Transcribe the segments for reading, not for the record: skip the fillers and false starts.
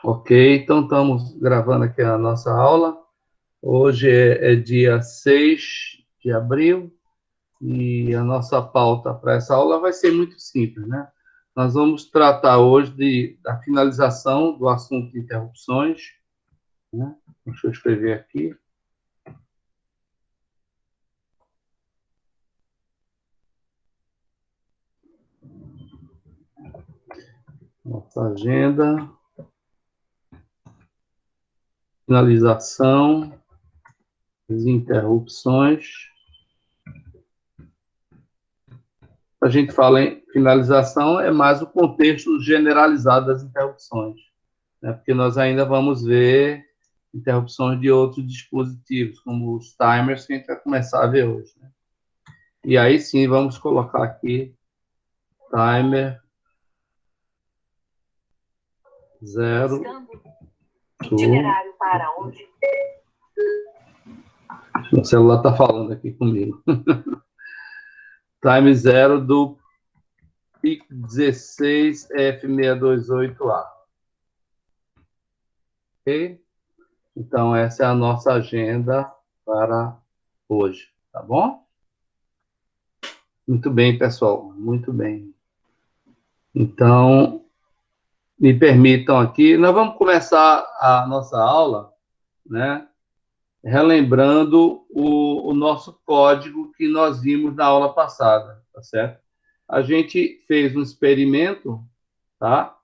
Ok, então estamos gravando aqui a nossa aula. Hoje é dia 6 de abril e a nossa pauta para essa aula vai ser muito simples, né? Nós vamos tratar hoje da finalização do assunto de interrupções, né? Deixa eu escrever aqui. Nossa agenda. Finalização, as interrupções. A gente fala em finalização, é mais o contexto generalizado das interrupções, né? Porque nós ainda vamos ver interrupções de outros dispositivos, como os timers, que a gente vai começar a ver hoje, né? E aí sim, vamos colocar aqui timer 0 itinerário para onde? O celular está falando aqui comigo. Time 0 do PIC 16 F628A. Ok? Então, essa é a nossa agenda para hoje, tá bom? Muito bem, pessoal, muito bem. Então, me permitam aqui, nós vamos começar a nossa aula, né, relembrando o nosso código que nós vimos na aula passada, tá certo? A gente fez um experimento, tá?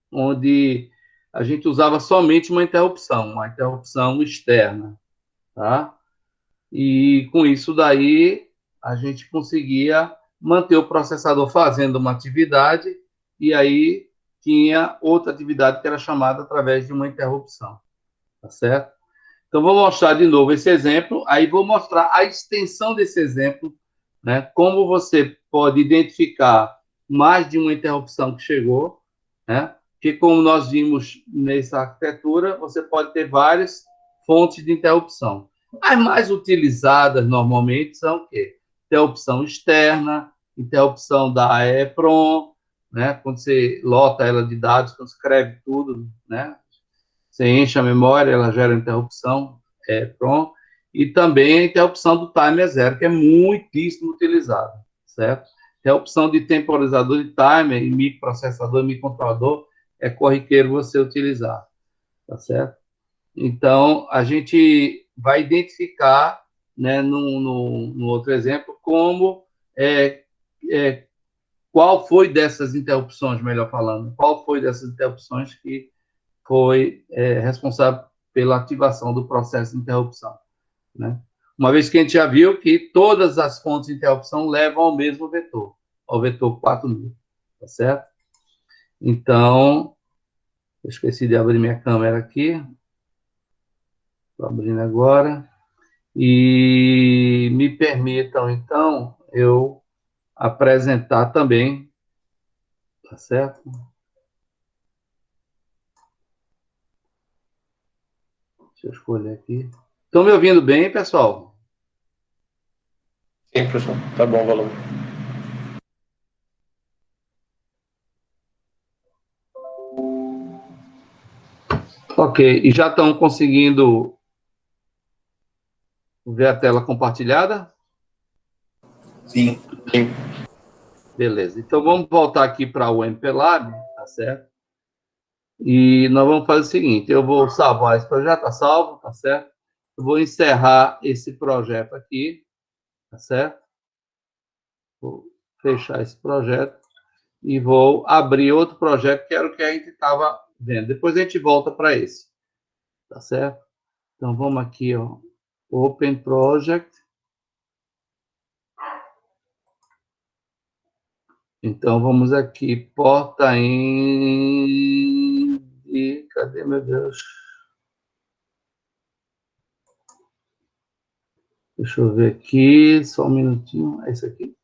Onde a gente usava somente uma interrupção externa, tá? E com isso daí a gente conseguia manter o processador fazendo uma atividade e aí tinha outra atividade que era chamada através de uma interrupção, tá certo? Então vou mostrar de novo esse exemplo, aí vou mostrar a extensão desse exemplo, né? Como você pode identificar mais de uma interrupção que chegou, né? Que como nós vimos nessa arquitetura, você pode ter várias fontes de interrupção. As mais utilizadas normalmente são o quê? Interrupção externa, interrupção da EEPROM, né? Quando você lota ela de dados, quando escreve tudo, né? Você enche a memória, ela gera interrupção, EEPROM, e também a interrupção do timer zero, que é muitíssimo utilizada, certo? Interrupção de temporizador de timer e microprocessador e microcontrolador é corriqueiro você utilizar, tá certo? Então, a gente vai identificar, né, no outro exemplo, como qual foi dessas interrupções, melhor falando, qual foi dessas interrupções que foi responsável pela ativação do processo de interrupção, né? Uma vez que a gente já viu que todas as fontes de interrupção levam ao mesmo vetor, ao vetor 4000, tá certo? Então, eu esqueci de abrir minha câmera aqui. Estou abrindo agora. E me permitam, então, eu apresentar também, tá certo? Deixa eu escolher aqui. Estão me ouvindo bem, pessoal? Sim, professor. Tá bom, valor. Ok, e já estão conseguindo ver a tela compartilhada? Sim. Sim. Beleza. Então vamos voltar aqui para o MPLAB, tá certo? E nós vamos fazer o seguinte: eu vou salvar esse projeto, tá salvo, tá certo? Eu vou encerrar esse projeto aqui, tá certo? Vou fechar esse projeto e vou abrir outro projeto que era o que a gente estava vendo. Depois a gente volta para esse, tá certo? Então vamos aqui, ó, Open Project. Então, vamos aqui, porta em... Cadê, meu Deus? Deixa eu ver aqui, só um minutinho. É isso aqui?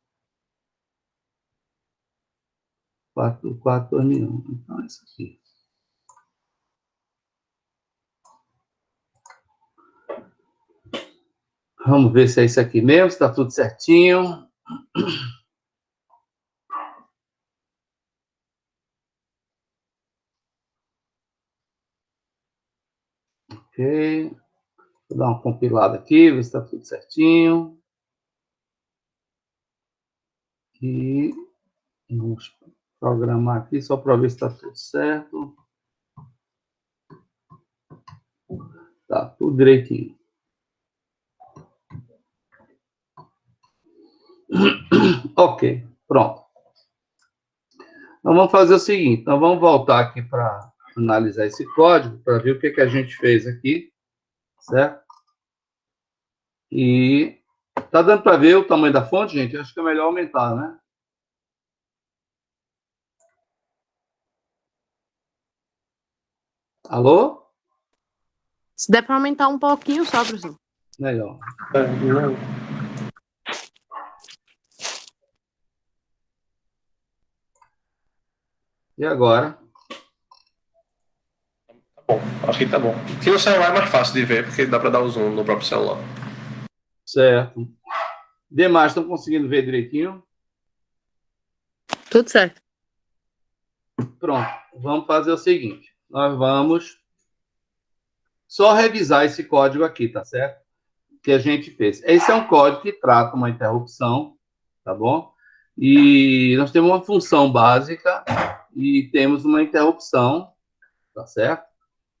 4421. Então, é isso aqui. Vamos ver se é isso aqui mesmo, se está tudo certinho. Ok. Vou dar uma compilada aqui, ver se está tudo certinho. E vamos programar aqui só para ver se está tudo certo. Tá, tudo direitinho. Ok, pronto. Então, vamos fazer o seguinte. Então, vamos voltar aqui para analisar esse código, para ver o que a gente fez aqui, certo? E tá dando para ver o tamanho da fonte, gente? Acho que é melhor aumentar, né? Alô? Se der para aumentar um pouquinho só, professor. Melhor. Não. E agora? Tá bom, acho que tá bom. Que no celular é mais fácil de ver, porque dá para dar o zoom no próprio celular. Certo. Demais, estão conseguindo ver direitinho? Tudo certo. Pronto. Vamos fazer o seguinte. Nós vamos só revisar esse código aqui, tá certo? Que a gente fez. Esse é um código que trata uma interrupção, tá bom? E nós temos uma função básica e temos uma interrupção, tá certo?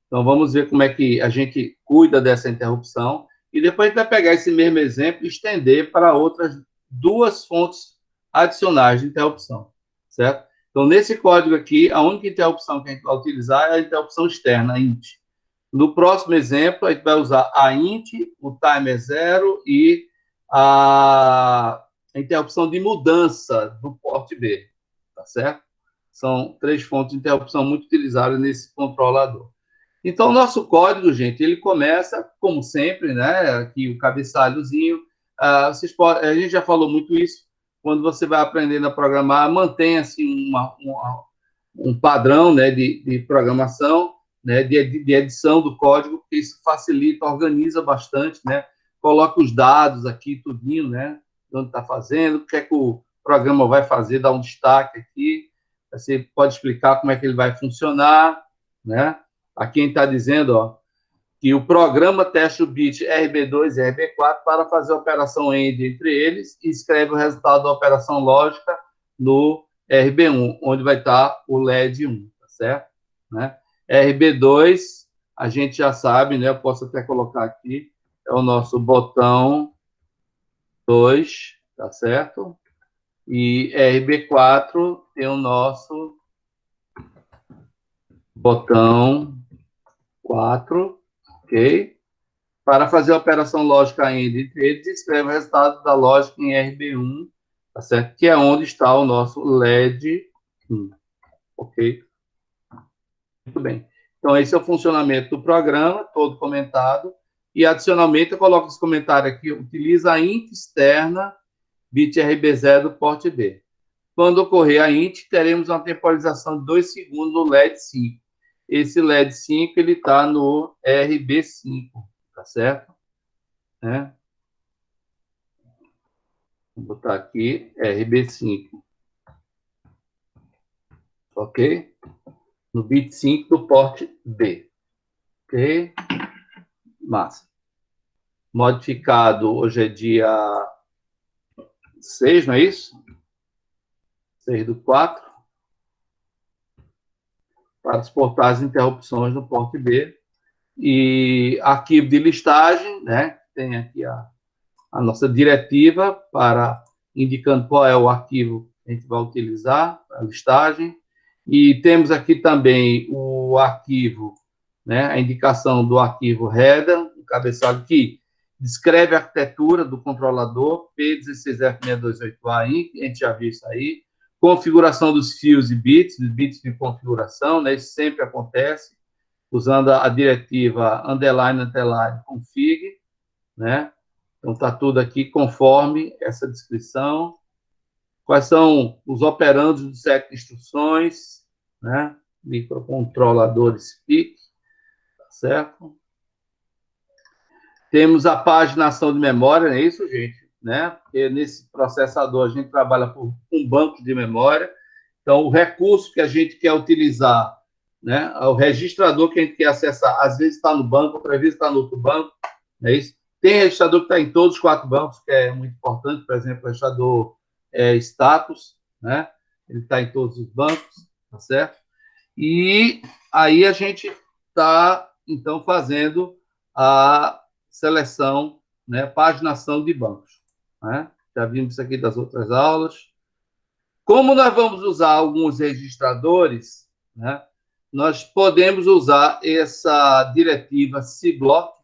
Então, vamos ver como é que a gente cuida dessa interrupção. E depois a gente vai pegar esse mesmo exemplo e estender para outras duas fontes adicionais de interrupção, certo? Então, nesse código aqui, a única interrupção que a gente vai utilizar é a interrupção externa, a int. No próximo exemplo, a gente vai usar a int, o timer zero e a interrupção de mudança do porte B, tá certo? São três fontes de interrupção muito utilizadas nesse controlador. Então, o nosso código, gente, ele começa, como sempre, né? Aqui o cabeçalhozinho. A gente já falou muito isso. Quando você vai aprendendo a programar, mantenha-se um padrão, né, de programação, né, de edição do código, porque isso facilita, organiza bastante, né? Coloca os dados aqui, tudinho, né? De onde está fazendo, o que é que o programa vai fazer, dá um destaque aqui. Você pode explicar como é que ele vai funcionar, né? Aqui a gente está dizendo, ó, que o programa testa o bit RB2 e RB4 para fazer a operação AND entre eles e escreve o resultado da operação lógica no RB1, onde vai estar o LED 1, tá certo? Né? RB2, a gente já sabe, né? Eu posso até colocar aqui, é o nosso botão 2, tá certo? E RB4 tem o nosso botão 4, ok? Para fazer a operação lógica ainda entre eles, escreve o resultado da lógica em RB1, tá certo? Que é onde está o nosso LED 1, ok? Muito bem. Então, esse é o funcionamento do programa, todo comentado. E, adicionalmente, eu coloco esse comentário aqui, utiliza a int externa bit RB0 do porte B. Quando ocorrer a int, teremos uma temporização de 2 segundos no LED 5. Esse LED 5, ele está no RB5, tá certo? Né? Vou botar aqui RB5. Ok? No bit 5 do porte B. Ok? Massa. Modificado, hoje é dia 6, não é isso? 6/4. Para exportar as interrupções no porte B. E arquivo de listagem, né? Tem aqui a nossa diretiva para indicando qual é o arquivo que a gente vai utilizar, a listagem. E temos aqui também o arquivo, né, a indicação do arquivo header, o cabeçalho que descreve a arquitetura do controlador P16F628A, a gente já viu isso aí. Configuração dos fios e bits, dos bits de configuração, né, isso sempre acontece, usando a diretiva underline config, né? Então, está tudo aqui conforme essa descrição. Quais são os operandos do set de instruções, né? Microcontroladores PIC, tá certo? Temos a paginação de memória, não é isso, gente? Né? Porque nesse processador a gente trabalha com um banco de memória. Então, o recurso que a gente quer utilizar né? O registrador que a gente quer acessar, às vezes está no banco, outras vezes está no outro banco, não é isso? Tem registrador que está em todos os 4 bancos, que é muito importante, por exemplo, o registrador status, né? Ele está em todos os bancos, tá certo? E aí a gente está, então, fazendo a seleção, né, paginação de bancos, né? Já vimos isso aqui das outras aulas. Como nós vamos usar alguns registradores, né, nós podemos usar essa diretiva cblock,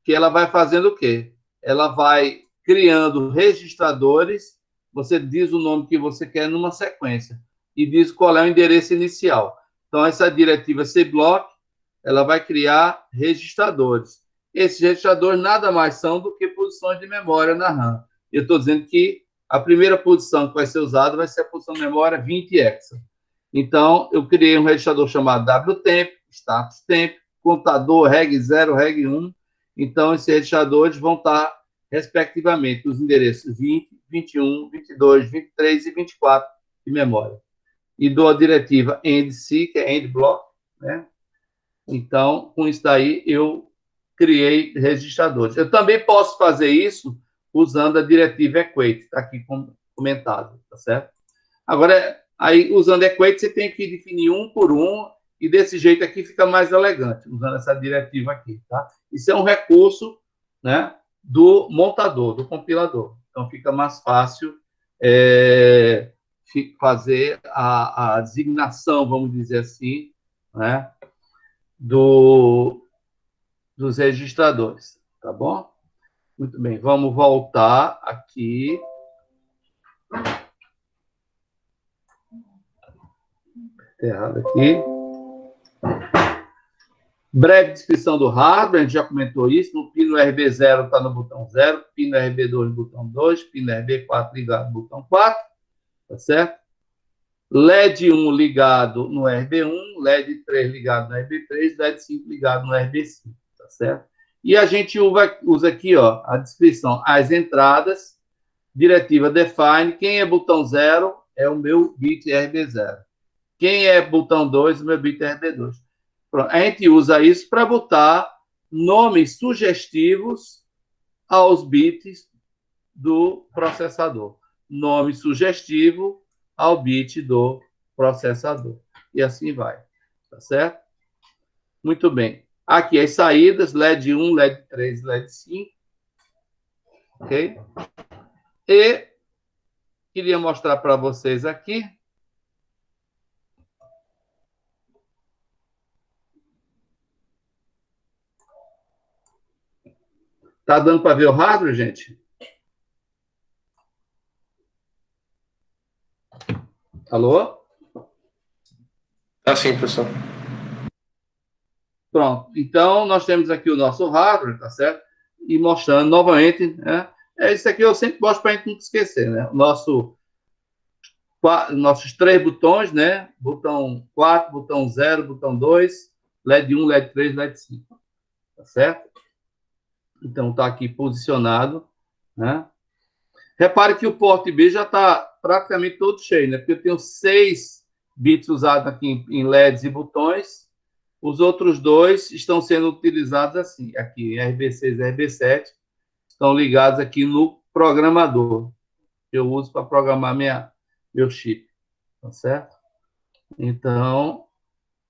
que ela vai fazendo o quê? Ela vai criando registradores, você diz o nome que você quer numa sequência e diz qual é o endereço inicial. Então, essa diretiva cblock, ela vai criar registradores. Esses registradores nada mais são do que posições de memória na RAM. Eu estou dizendo que a primeira posição que vai ser usada vai ser a posição de memória 20 hexa. Então, eu criei um registrador chamado wtemp, status temp, contador reg 0, reg 1. Então, esses registradores vão estar, respectivamente, os endereços 20, 21, 22, 23 e 24 de memória. E dou a diretiva endc, que é endblock, né? Então, com isso daí, eu criei registradores. Eu também posso fazer isso usando a diretiva equate, está aqui comentado, tá certo? Agora, aí, usando equate, você tem que definir um por um, e desse jeito aqui fica mais elegante, usando essa diretiva aqui, tá? Isso é um recurso, né, do montador, do compilador. Então, fica mais fácil fazer a designação, vamos dizer assim, né, dos registradores, tá bom? Muito bem, vamos voltar aqui. Errado aqui. Breve descrição do hardware, a gente já comentou isso. No pino RB0 está no botão 0, pino RB2 no botão 2, pino RB4 ligado no botão 4, tá certo? LED 1 ligado no RB1, LED 3 ligado no RB3, LED 5 ligado no RB5, tá certo? E a gente usa aqui, ó, a descrição, as entradas, diretiva define, quem é botão 0 é o meu bit RB0. Quem é botão 2, o meu bit RB2. Pronto. A gente usa isso para botar nomes sugestivos aos bits do processador. Nome sugestivo ao bit do processador. E assim vai. Tá certo? Muito bem. Aqui as saídas, LED 1, LED 3, LED 5. Ok? E queria mostrar para vocês aqui. Tá dando para ver o hardware, gente? Alô? Tá sim, professor. Pronto. Então, nós temos aqui o nosso hardware, tá certo? E mostrando novamente, né? Isso aqui eu sempre gosto para a gente não esquecer, né? Nossos 3 botões, né? Botão 4, botão 0, botão 2, LED 1, LED 3, LED 5. Tá certo? Então, está aqui posicionado, né? Repare que o porte B já está praticamente todo cheio, né? Porque eu tenho 6 bits usados aqui em LEDs e botões. Os outros 2 estão sendo utilizados assim, aqui, RB6 e RB7, estão ligados aqui no programador. Eu uso para programar meu chip, tá certo? Então,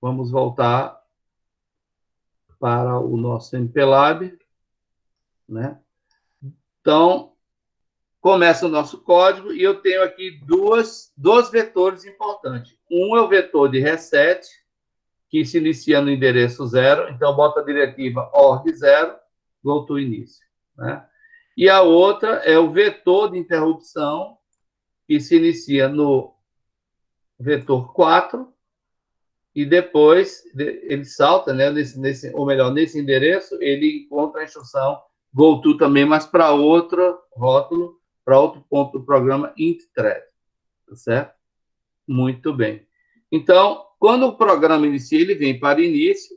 vamos voltar para o nosso MPLAB, né? Então, começa o nosso código e eu tenho aqui dois vetores importantes. Um é o vetor de reset, que se inicia no endereço 0, então bota a diretiva org 0, go to início, né? E a outra é o vetor de interrupção, que se inicia no vetor 4, e depois ele salta, né, ou melhor, nesse endereço, ele encontra a instrução go to também, mas para outro rótulo, para outro ponto do programa int thread, tá certo? Muito bem. Então, quando o programa inicia, ele vem para início,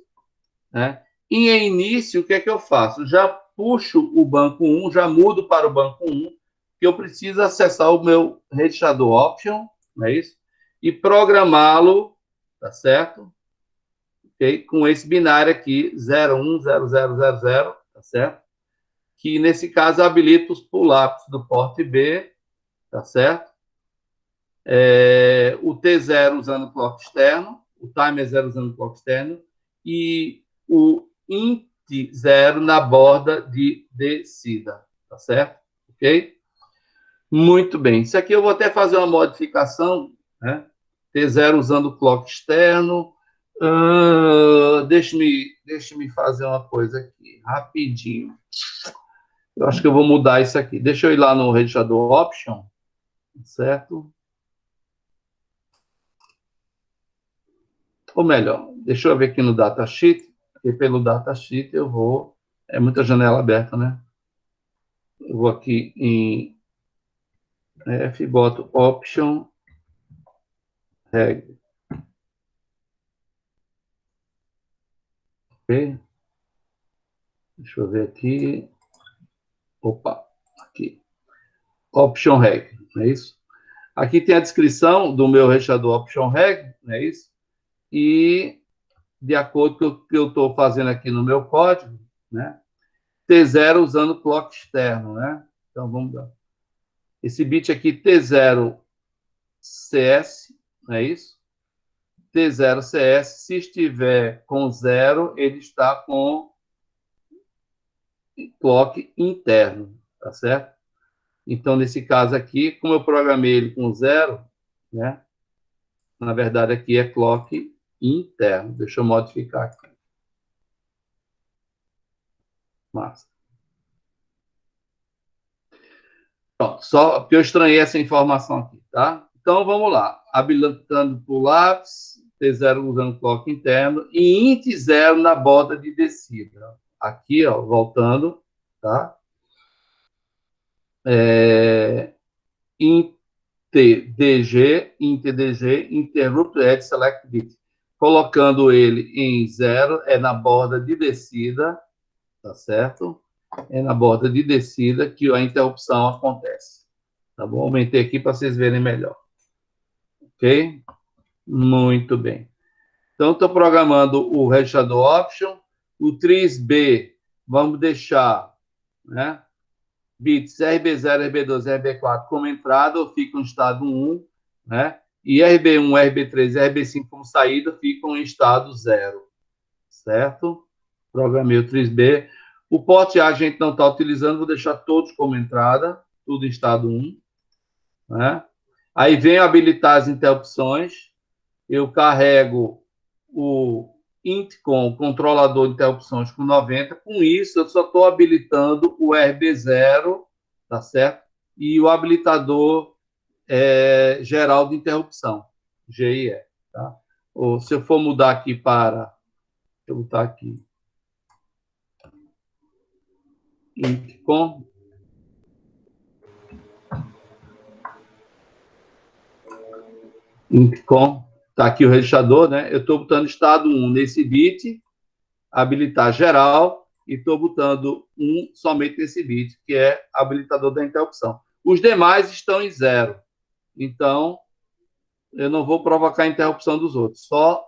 né? E em início, o que é que eu faço? Já puxo o banco 1, já mudo para o banco 1, que eu preciso acessar o meu registrador option, não é isso? E programá-lo, tá certo? ok? Com esse binário aqui, 010000, tá certo? Que, nesse caso, habilita os pull-ups do porte B, tá certo? O T0 usando clock externo, o timer 0 usando clock externo, e o int 0 na borda de descida, tá certo? Ok? Muito bem. Isso aqui eu vou até fazer uma modificação, né? T0 usando clock externo. Deixa-me fazer uma coisa aqui, rapidinho. Eu acho que eu vou mudar isso aqui. Deixa eu ir lá no registrador Option, certo? Ou melhor, deixa eu ver aqui no datasheet, porque pelo datasheet eu vou... É muita janela aberta, né? Eu vou aqui em F, boto Option, Reg. Ok? Deixa eu ver aqui. Opa, aqui. Option Reg, não é isso? Aqui tem a descrição do meu registrador Option Reg, não é isso? E, de acordo com o que eu estou fazendo aqui no meu código, né? T0 usando clock externo, né? Então, vamos lá. Esse bit aqui, T0 CS, não é isso? T0 CS, se estiver com 0, ele está com clock interno, tá certo? Então, nesse caso aqui, como eu programei ele com 0, né? Na verdade, aqui é clock interno. Deixa eu modificar aqui. Massa. Pronto, só porque eu estranhei essa informação aqui, tá? Então, vamos lá. Habilitando pull-ups, T0 usando clock interno e int 0 na borda de descida. Aqui, ó, voltando, tá? Int DG, interrupt edge select bit. Colocando ele em 0, é na borda de descida, tá certo? É na borda de descida que a interrupção acontece. Tá bom? Aumentei aqui para vocês verem melhor. Ok? Muito bem. Então, estou programando o registrador option. O tris B, vamos deixar, né? Bits RB0, RB2, RB4 como entrada, ficam em estado 1, né? E RB1, RB3 e RB5 como saída ficam em estado 0. Certo? Programei o tris B. O porte A a gente não está utilizando, vou deixar todos como entrada, tudo em estado 1. Né? Aí venho habilitar as interrupções, eu carrego o intcom, controlador de interrupções, com 90. Com isso, eu só estou habilitando o RB0, tá certo? E o habilitador geral de interrupção, GIE. Tá? Ou, se eu for mudar aqui para... Deixa eu botar aqui. Intcom. Intcom. Está aqui o registrador, né? Eu estou botando estado 1 nesse bit, habilitar geral, e estou botando 1 somente nesse bit, que é habilitador da interrupção. Os demais estão em 0. Então, eu não vou provocar a interrupção dos outros, só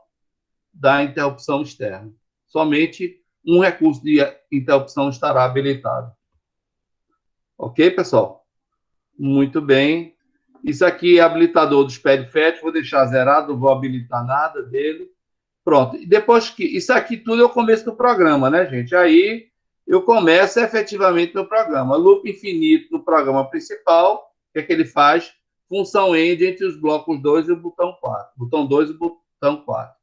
da interrupção externa. Somente um recurso de interrupção estará habilitado. Ok, pessoal? Muito bem. Isso aqui é habilitador dos PEDFET, vou deixar zerado, não vou habilitar nada dele. Pronto. E depois que... Isso aqui tudo é o começo do programa, né, gente? Aí eu começo efetivamente no programa. Loop infinito no programa principal. O que é que ele faz? Função end entre os blocos 2 e o botão 4. Botão 2 e o botão 4.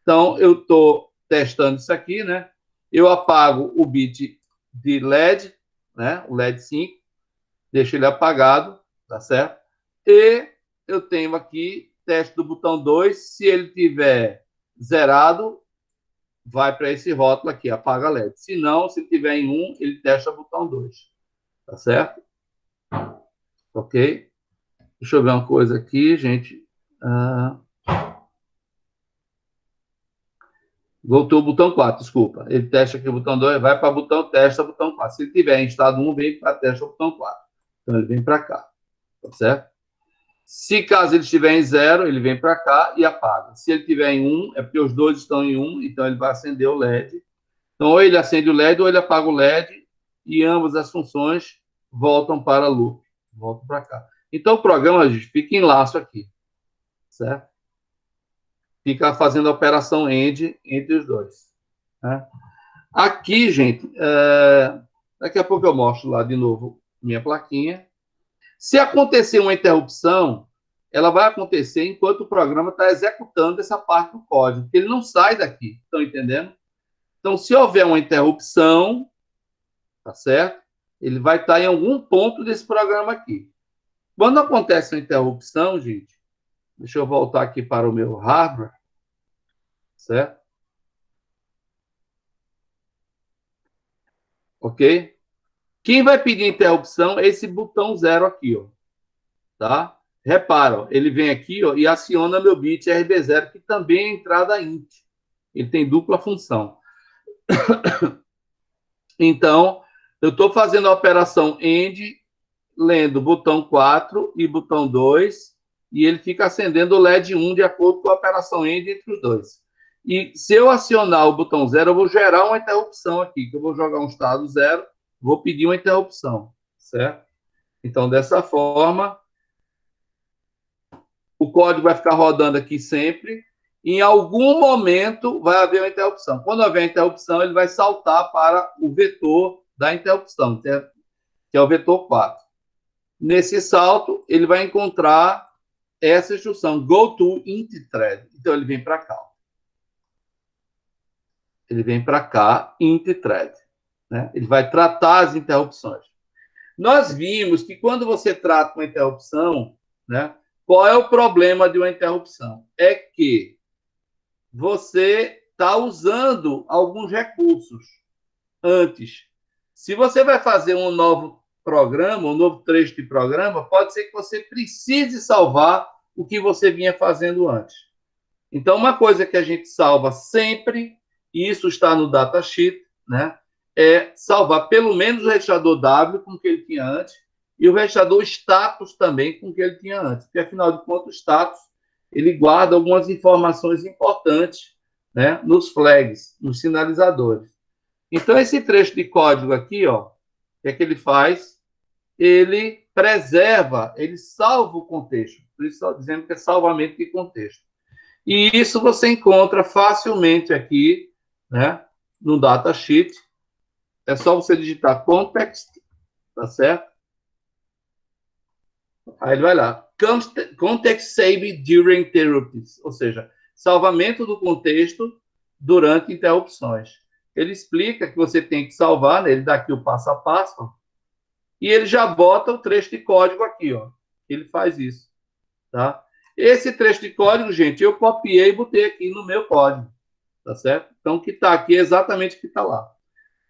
Então, eu estou testando isso aqui, né? Eu apago o bit de LED, né? O LED 5. Deixo ele apagado, tá certo? E eu tenho aqui teste do botão 2. Se ele tiver zerado, vai para esse rótulo aqui, apaga LED. Se não, se tiver em 1, ele testa o botão 2. Tá certo? Ok? Deixa eu ver uma coisa aqui, gente. Voltou o botão 4, desculpa. Ele testa aqui o botão 2, vai para o botão, testa o botão 4. Se ele tiver em estado 1, vem para testa o botão 4. Então, ele vem para cá. Tá certo? Se caso ele estiver em 0, ele vem para cá e apaga. Se ele estiver em 1, é porque os dois estão em 1, então ele vai acender o LED. Então, ou ele acende o LED ou ele apaga o LED e ambas as funções voltam para loop, voltam para cá. Então, o programa, gente, fica em laço aqui, certo? Fica fazendo a operação AND entre os dois. Né? Aqui, gente, daqui a pouco eu mostro lá de novo minha plaquinha. Se acontecer uma interrupção, ela vai acontecer enquanto o programa está executando essa parte do código, porque ele não sai daqui, estão entendendo? Então, se houver uma interrupção, tá certo? Ele vai estar em algum ponto desse programa aqui. Quando acontece uma interrupção, gente, deixa eu voltar aqui para o meu hardware, certo? Ok? Quem vai pedir interrupção é esse botão 0 aqui, ó. Tá? Repara, ó, ele vem aqui, ó, e aciona meu bit RB0, que também é entrada int. Ele tem dupla função. Então, eu estou fazendo a operação AND, lendo botão 4 e botão 2, e ele fica acendendo o LED 1 de acordo com a operação AND entre os dois. E se eu acionar o botão 0, eu vou gerar uma interrupção aqui, que eu vou jogar um estado 0, vou pedir uma interrupção, certo? Então, dessa forma, o código vai ficar rodando aqui sempre. Em algum momento vai haver uma interrupção. Quando houver interrupção, ele vai saltar para o vetor da interrupção, que é o vetor 4. Nesse salto, ele vai encontrar essa instrução, go to int thread. Então, ele vem para cá. Ele vem para cá, int thread. Né? Ele vai tratar as interrupções. Nós vimos que quando você trata uma interrupção, né, qual é o problema de uma interrupção? É que você está usando alguns recursos antes. Se você vai fazer um novo programa, um novo trecho de programa, pode ser que você precise salvar o que você vinha fazendo antes. Então, uma coisa que a gente salva sempre, e isso está no datasheet, né, é salvar pelo menos o registrador W com o que ele tinha antes e o registrador status também com o que ele tinha antes. Porque, afinal de contas, o status ele guarda algumas informações importantes, né, nos flags, nos sinalizadores. Então, esse trecho de código aqui, ó, o que é que ele faz? Ele preserva, ele salva o contexto. Por isso, estou dizendo que é salvamento de contexto. E isso você encontra facilmente aqui, né, no datasheet. É só você digitar context, tá certo? Aí ele vai lá. Context save during interrupts, ou seja, salvamento do contexto durante interrupções. Ele explica que você tem que salvar, né? Ele dá aqui o passo a passo, e ele já bota o trecho de código aqui, ó. Ele faz isso, tá? Esse trecho de código, gente, eu copiei e botei aqui no meu código, tá certo? Então, o que está aqui é exatamente o que está lá.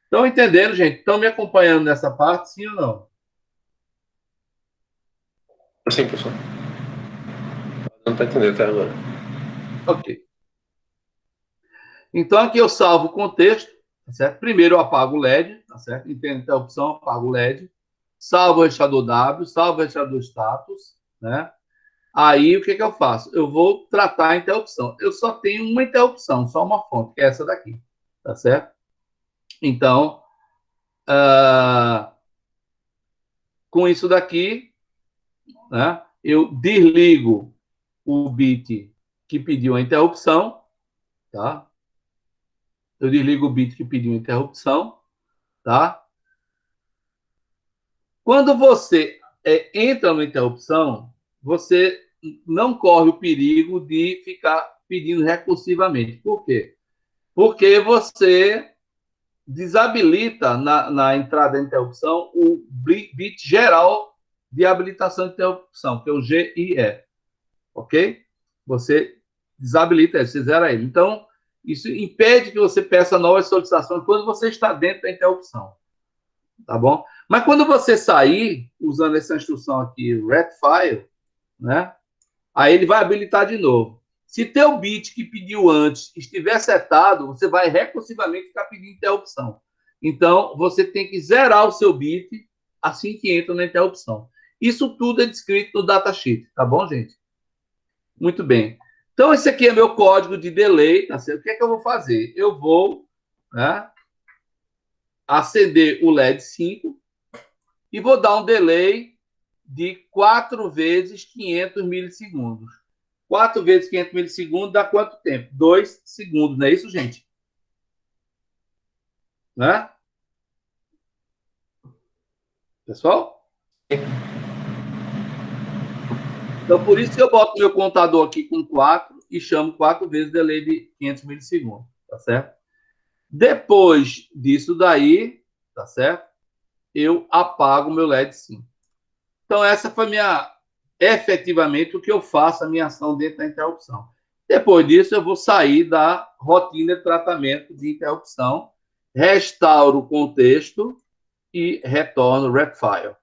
Estão entendendo, gente? Estão me acompanhando nessa parte, sim ou não? Sim, professor. Não está entendendo até agora. Ok. Então, aqui eu salvo o contexto, tá certo? Primeiro eu apago o LED, tá certo? Entende a opção, apago o LED. Salvo o registrador W, salvo o registrador status, né? Aí, o que eu faço? Eu vou tratar a interrupção. Eu só tenho uma interrupção, só uma fonte, que é essa daqui, tá certo? Então, com isso daqui, né, eu desligo o bit que pediu a interrupção, tá? Eu desligo o bit que pediu a interrupção, tá? Quando você entra na interrupção, você não corre o perigo de ficar pedindo recursivamente. Por quê? Porque você desabilita na entrada da interrupção o bit geral de habilitação de interrupção, que é o GIE. Ok? Você desabilita ele, você zera ele. Então, isso impede que você peça novas solicitações quando você está dentro da interrupção. Tá bom? Mas quando você sair, usando essa instrução aqui, retfile, né? Aí ele vai habilitar de novo. Se teu bit que pediu antes estiver setado, você vai recursivamente ficar pedindo interrupção. Então, você tem que zerar o seu bit assim que entra na interrupção. Isso tudo é descrito no datasheet, tá bom, gente? Muito bem. Então, esse aqui é meu código de delay, tá certo? O que é que eu vou fazer? Eu vou, né, acender o LED 5 e vou dar um delay de 4 vezes 500 milissegundos. 4 vezes 500 milissegundos dá quanto tempo? 2 segundos, não é isso, gente? Né? Pessoal? Então, por isso que eu boto meu contador aqui com 4 e chamo 4 vezes delay de 500 milissegundos, tá certo? Depois disso daí, tá certo? Eu apago o meu LED 5. Então, essa foi efetivamente o que eu faço, a minha ação dentro da interrupção. Depois disso, eu vou sair da rotina de tratamento de interrupção, restauro o contexto e retorno o rectifier,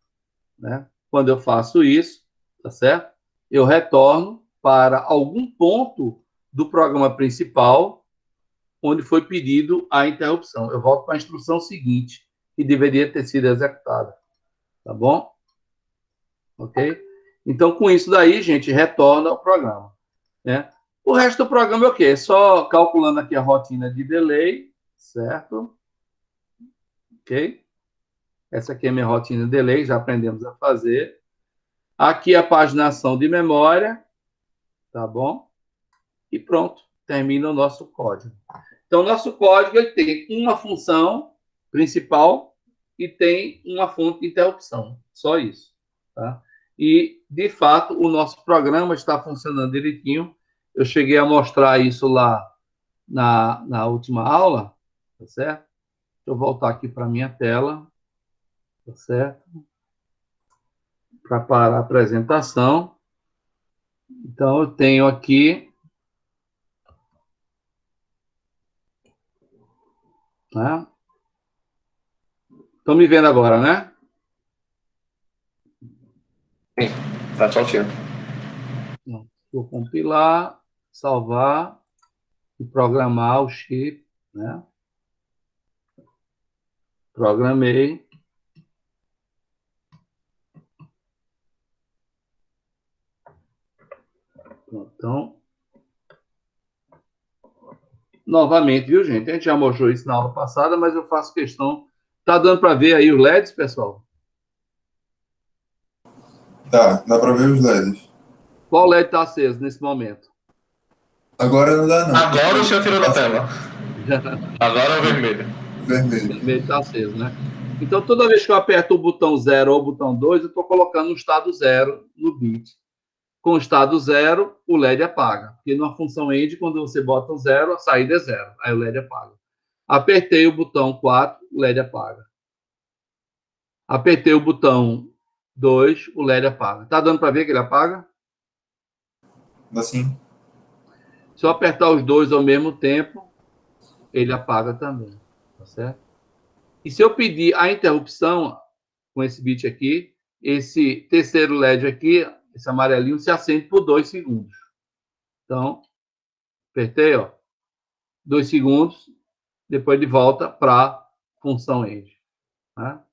né? Quando eu faço isso, tá certo? Eu retorno para algum ponto do programa principal onde foi pedido a interrupção. Eu volto para a instrução seguinte, que deveria ter sido executada. Tá bom? Ok? Então, com isso daí, gente, retorna ao programa, né? O resto do programa é o quê? É só calculando aqui a rotina de delay, certo? Ok? Essa aqui é a minha rotina de delay, já aprendemos a fazer. Aqui a paginação de memória, tá bom? E pronto, termina o nosso código. Então, o nosso código ele tem uma função principal e tem uma fonte de interrupção. Só isso, tá? E, de fato, o nosso programa está funcionando direitinho. Eu cheguei a mostrar isso lá na última aula, tá certo? Deixa eu voltar aqui para a minha tela, tá certo? Para parar a apresentação. Então, eu tenho aqui, né? Estão me vendo agora, né? Sim, tá soltinho. Vou compilar, salvar e programar o chip, né? Programei. Então, novamente, viu, gente? A gente já mostrou isso na aula passada, mas eu faço questão. Tá dando para ver aí os LEDs, pessoal? Tá, dá pra ver os LEDs. Qual LED está aceso nesse momento? Agora não dá, não. Agora o senhor tirou da tela. Já Agora é o vermelho. Vermelho. vermelho está aceso, né? Então, toda vez que eu aperto o botão 0 ou o botão 2, eu estou colocando um estado 0 no bit. Com o estado 0, o LED apaga. Porque numa função end, quando você bota o 0, a saída é 0. Aí o LED apaga. Apertei o botão 4, o LED apaga. Apertei o botão 2, o LED apaga. Tá dando para ver que ele apaga? Assim. Se eu apertar os dois ao mesmo tempo, ele apaga também. Tá certo? E se eu pedir a interrupção com esse bit aqui, esse terceiro LED aqui, esse amarelinho, se acende por 2 segundos. Então, apertei, ó, 2 segundos, depois de volta para a função end. Tá?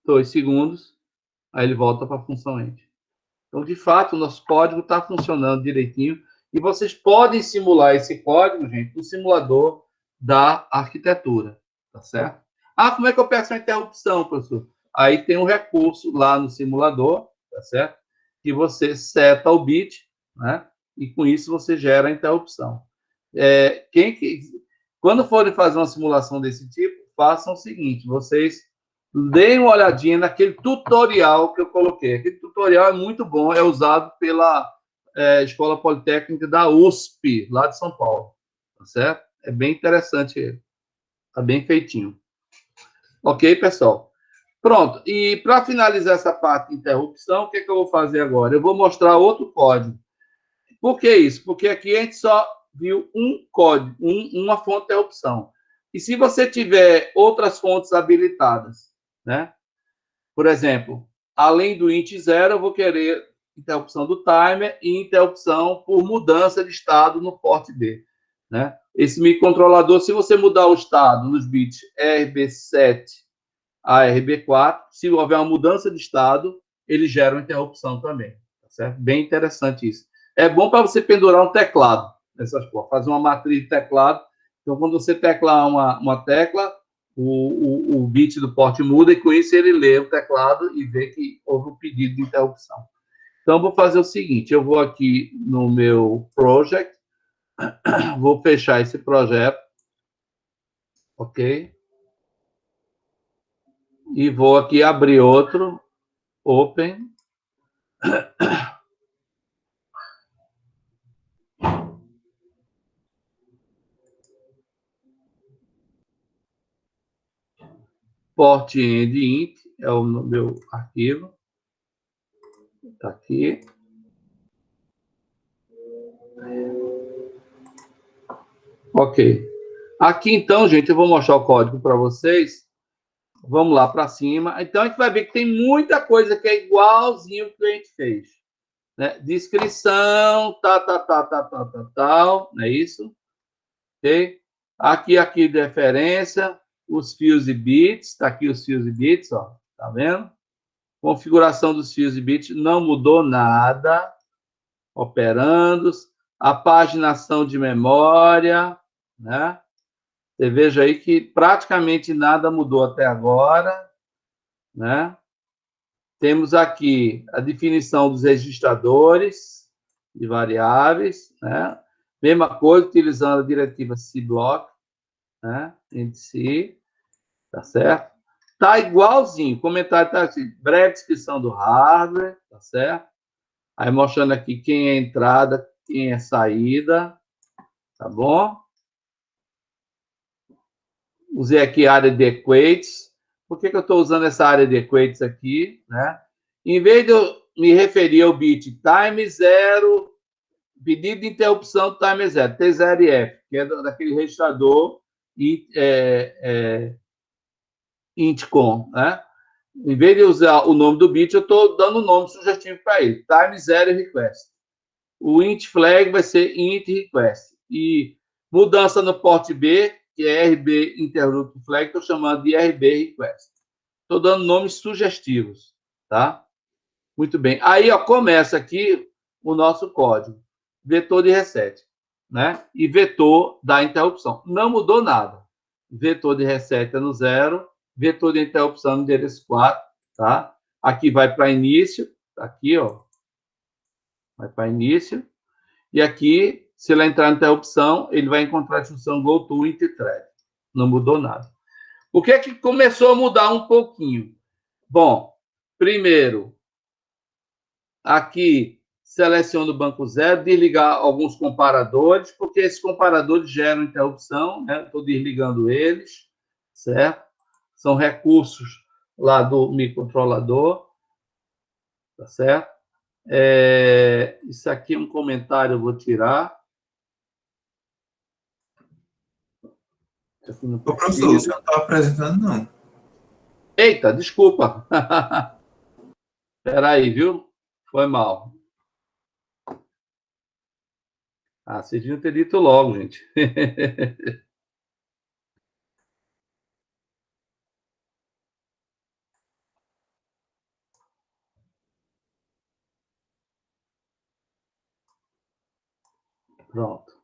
2 segundos, aí ele volta para a função end. Então, de fato, o nosso código está funcionando direitinho e vocês podem simular esse código, gente, no simulador da arquitetura, tá certo? Ah, como é que eu peço a interrupção, professor? Aí tem um recurso lá no simulador, tá certo? Que você seta o bit, né? E com isso você gera a interrupção. Quando forem fazer uma simulação desse tipo, façam o seguinte: vocês deem uma olhadinha naquele tutorial que eu coloquei. Aquele tutorial é muito bom, é usado pela Escola Politécnica da USP, lá de São Paulo. Tá certo? É bem interessante ele. Está bem feitinho. Ok, pessoal? Pronto. E para finalizar essa parte de interrupção, o que é que eu vou fazer agora? Eu vou mostrar outro código. Por que isso? Porque aqui a gente só viu um código, uma fonte de interrupção. E se você tiver outras fontes habilitadas, né? Por exemplo, além do int 0, eu vou querer interrupção do timer e interrupção por mudança de estado no porte B. Né? Esse microcontrolador, se você mudar o estado nos bits RB7 a RB4. Se houver uma mudança de estado, ele gera uma interrupção também. Tá certo? Bem interessante isso. É bom para você pendurar um teclado nessas coisas, fazer uma matriz de teclado. Então, quando você teclar uma tecla, o bit do porte muda e com isso ele lê o teclado e vê que houve um pedido de interrupção. Então, vou fazer o seguinte, eu vou aqui no meu project, vou fechar esse projeto, ok? E vou aqui abrir outro, open. Port end int é o meu arquivo. Está aqui. Ok. Aqui, então, gente, eu vou mostrar o código para vocês. Vamos lá para cima. Então, a gente vai ver que tem muita coisa que é igualzinho que a gente fez. Né? Descrição, tal, não é isso? Ok? Aqui de referência, os fios e bits. Está aqui os fios e bits, ó. Tá vendo? Configuração dos fios e bits não mudou nada. Operandos. A paginação de memória, né? Você veja aí que praticamente nada mudou até agora, né? Temos aqui a definição dos registradores de variáveis, né? Mesma coisa, utilizando a diretiva cblock, né? C, tá certo? Tá igualzinho, o comentário tá assim, breve descrição do hardware, tá certo? Aí mostrando aqui quem é entrada, quem é saída, tá bom? Usei aqui a área de equates. Por que eu estou usando essa área de equates aqui? Né? Em vez de eu me referir ao bit time 0, pedido de interrupção time 0, T0 e F, que é daquele registrador intcom. Né? Em vez de usar o nome do bit, eu estou dando um nome sugestivo para ele. Time 0 request. O int flag vai ser int request. E mudança no port B, que é RB Interrupt Flag, estou chamando de RB Request. Estou dando nomes sugestivos, tá? Muito bem. Aí, ó, começa aqui o nosso código. Vetor de reset, né? E vetor da interrupção. Não mudou nada. Vetor de reset é no 0, vetor de interrupção no endereço 4, tá? Aqui vai para início, tá aqui, ó. Vai para início. E aqui, se ele entrar na interrupção, ele vai encontrar a instrução go to int thread. Não mudou nada. O que é que começou a mudar um pouquinho? Bom, primeiro, aqui, seleciono o banco 0, desligar alguns comparadores, porque esses comparadores geram interrupção, né? Estou desligando eles, certo? São recursos lá do microcontrolador, tá certo? Isso aqui é um comentário, eu vou tirar. Ô, professor, você não estava apresentando, não. Eita, desculpa. Espera aí, viu? Foi mal. Ah, vocês deviam ter dito logo, gente. Pronto.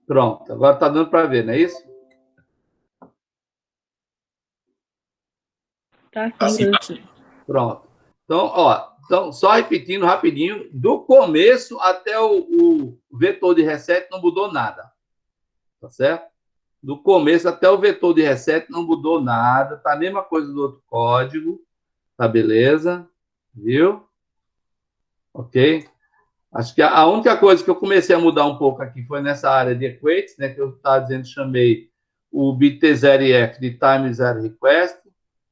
Pronto. Agora está dando para ver, não é isso? Tá Assim, aqui. Pronto. Então, ó, só repetindo rapidinho, do começo até o vetor de reset não mudou nada. Tá certo? Do começo até o vetor de reset não mudou nada. Tá a mesma coisa do outro código. Tá beleza? Viu? Ok? Acho que a única coisa que eu comecei a mudar um pouco aqui foi nessa área de equates, né, que eu estava dizendo, chamei o bit T0 e F de time 0 request,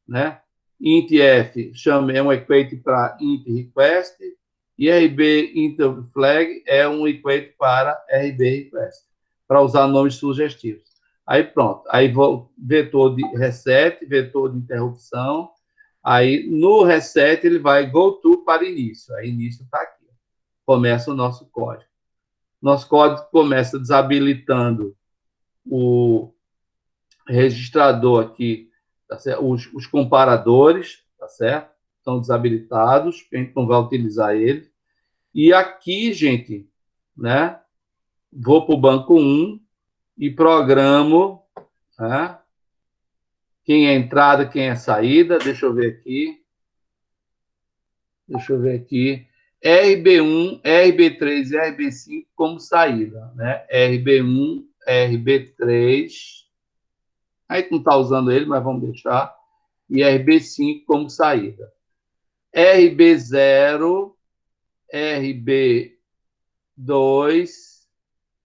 né? Int F chamei um equate para int request e RB inter flag é um equate para RB request, para usar nomes sugestivos. Aí pronto, aí vou vetor de reset, vetor de interrupção, aí no reset ele vai go to para início, aí início está aqui. Começa o nosso código. Nosso código começa desabilitando o registrador aqui, tá certo? Os comparadores, tá certo? Estão desabilitados, a gente não vai utilizar eles. E aqui, gente, né? Vou para o banco 1 e programo, né? Quem é entrada, quem é saída. Deixa eu ver aqui. RB1, RB3 e RB5 como saída, né? RB1, RB3. Aí não está usando ele, mas vamos deixar. E RB5 como saída. RB0, RB2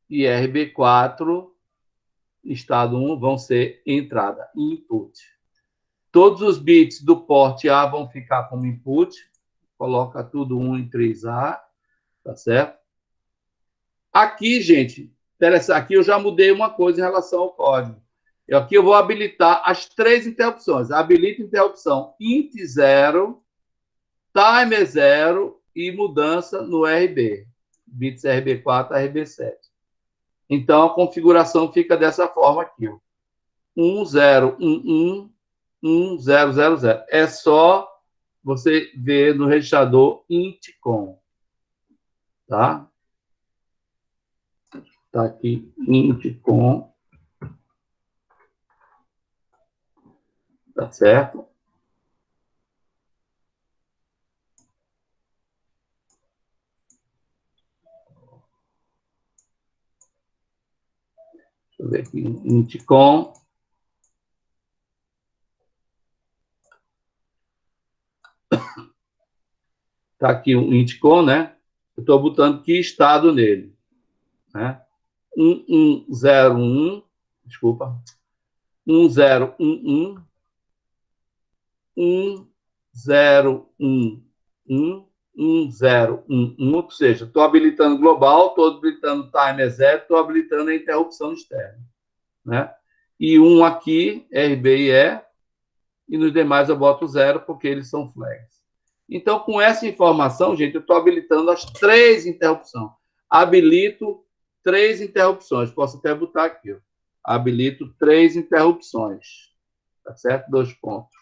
e RB4, estado 1, vão ser entrada, input. Todos os bits do porte A vão ficar como input. Coloca tudo 1 em 3A, tá certo? Aqui, gente, aqui eu já mudei uma coisa em relação ao código. Aqui eu vou habilitar as 3 interrupções. Habilito interrupção int 0, timer 0 e mudança no RB. Bits RB4 a RB7. Então, a configuração fica dessa forma aqui. Ó. 1011 1000. É só você ver no registrador intcom. Tá? Tá aqui, intcom. Tá certo? Deixa eu ver aqui, intcom. Tá aqui o intcom, né? Eu estou botando que estado nele. Né? 1101, desculpa. 1011 1011 1011, ou seja, estou habilitando global, estou habilitando timer 0, estou habilitando a interrupção externa. Né? E 1 aqui, RB e E, e nos demais eu boto 0 porque eles são flags. Então, com essa informação, gente, eu estou habilitando as 3 interrupções. Habilito 3 interrupções. Posso até botar aqui. Ó. Habilito 3 interrupções. Tá certo? 2 pontos.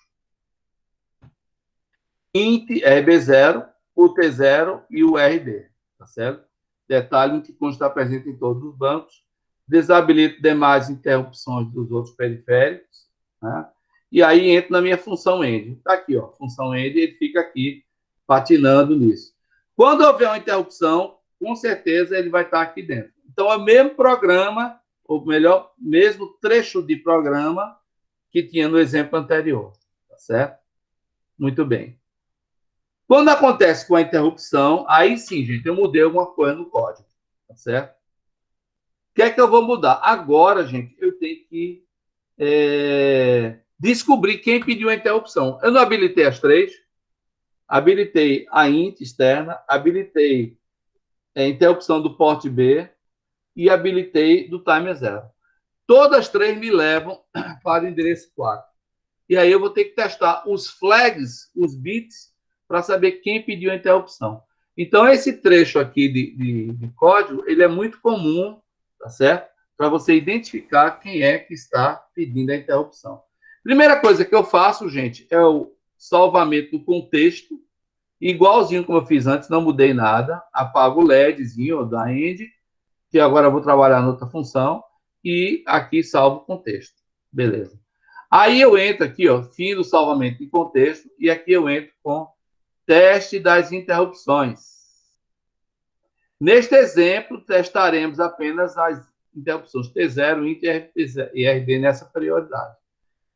Int RB0, o T0 e o RB. Tá certo? Detalhe que está presente em todos os bancos. Desabilito demais interrupções dos outros periféricos. Né? E aí entra na minha função end. Está aqui, ó, função end, ele fica aqui patinando nisso. Quando houver uma interrupção, com certeza ele vai estar aqui dentro. Então, é o mesmo programa, ou melhor, mesmo trecho de programa que tinha no exemplo anterior. Tá certo? Muito bem. Quando acontece com a interrupção, aí sim, gente, eu mudei alguma coisa no código. Tá certo? O que é que eu vou mudar? Agora, gente, eu tenho que descobrir quem pediu a interrupção. Eu não habilitei as 3, habilitei a int externa, habilitei a interrupção do porte B e habilitei do timer 0. Todas as 3 me levam para o endereço 4. E aí eu vou ter que testar os flags, os bits, para saber quem pediu a interrupção. Então, esse trecho aqui de código, ele é muito comum, tá certo? Para você identificar quem é que está pedindo a interrupção. Primeira coisa que eu faço, gente, é o salvamento do contexto, igualzinho como eu fiz antes, não mudei nada, apago o LEDzinho da end, que agora eu vou trabalhar na outra função, e aqui salvo o contexto. Beleza. Aí eu entro aqui, ó, fim do salvamento de contexto, e aqui eu entro com teste das interrupções. Neste exemplo, testaremos apenas as interrupções T0, Int e RB nessa prioridade.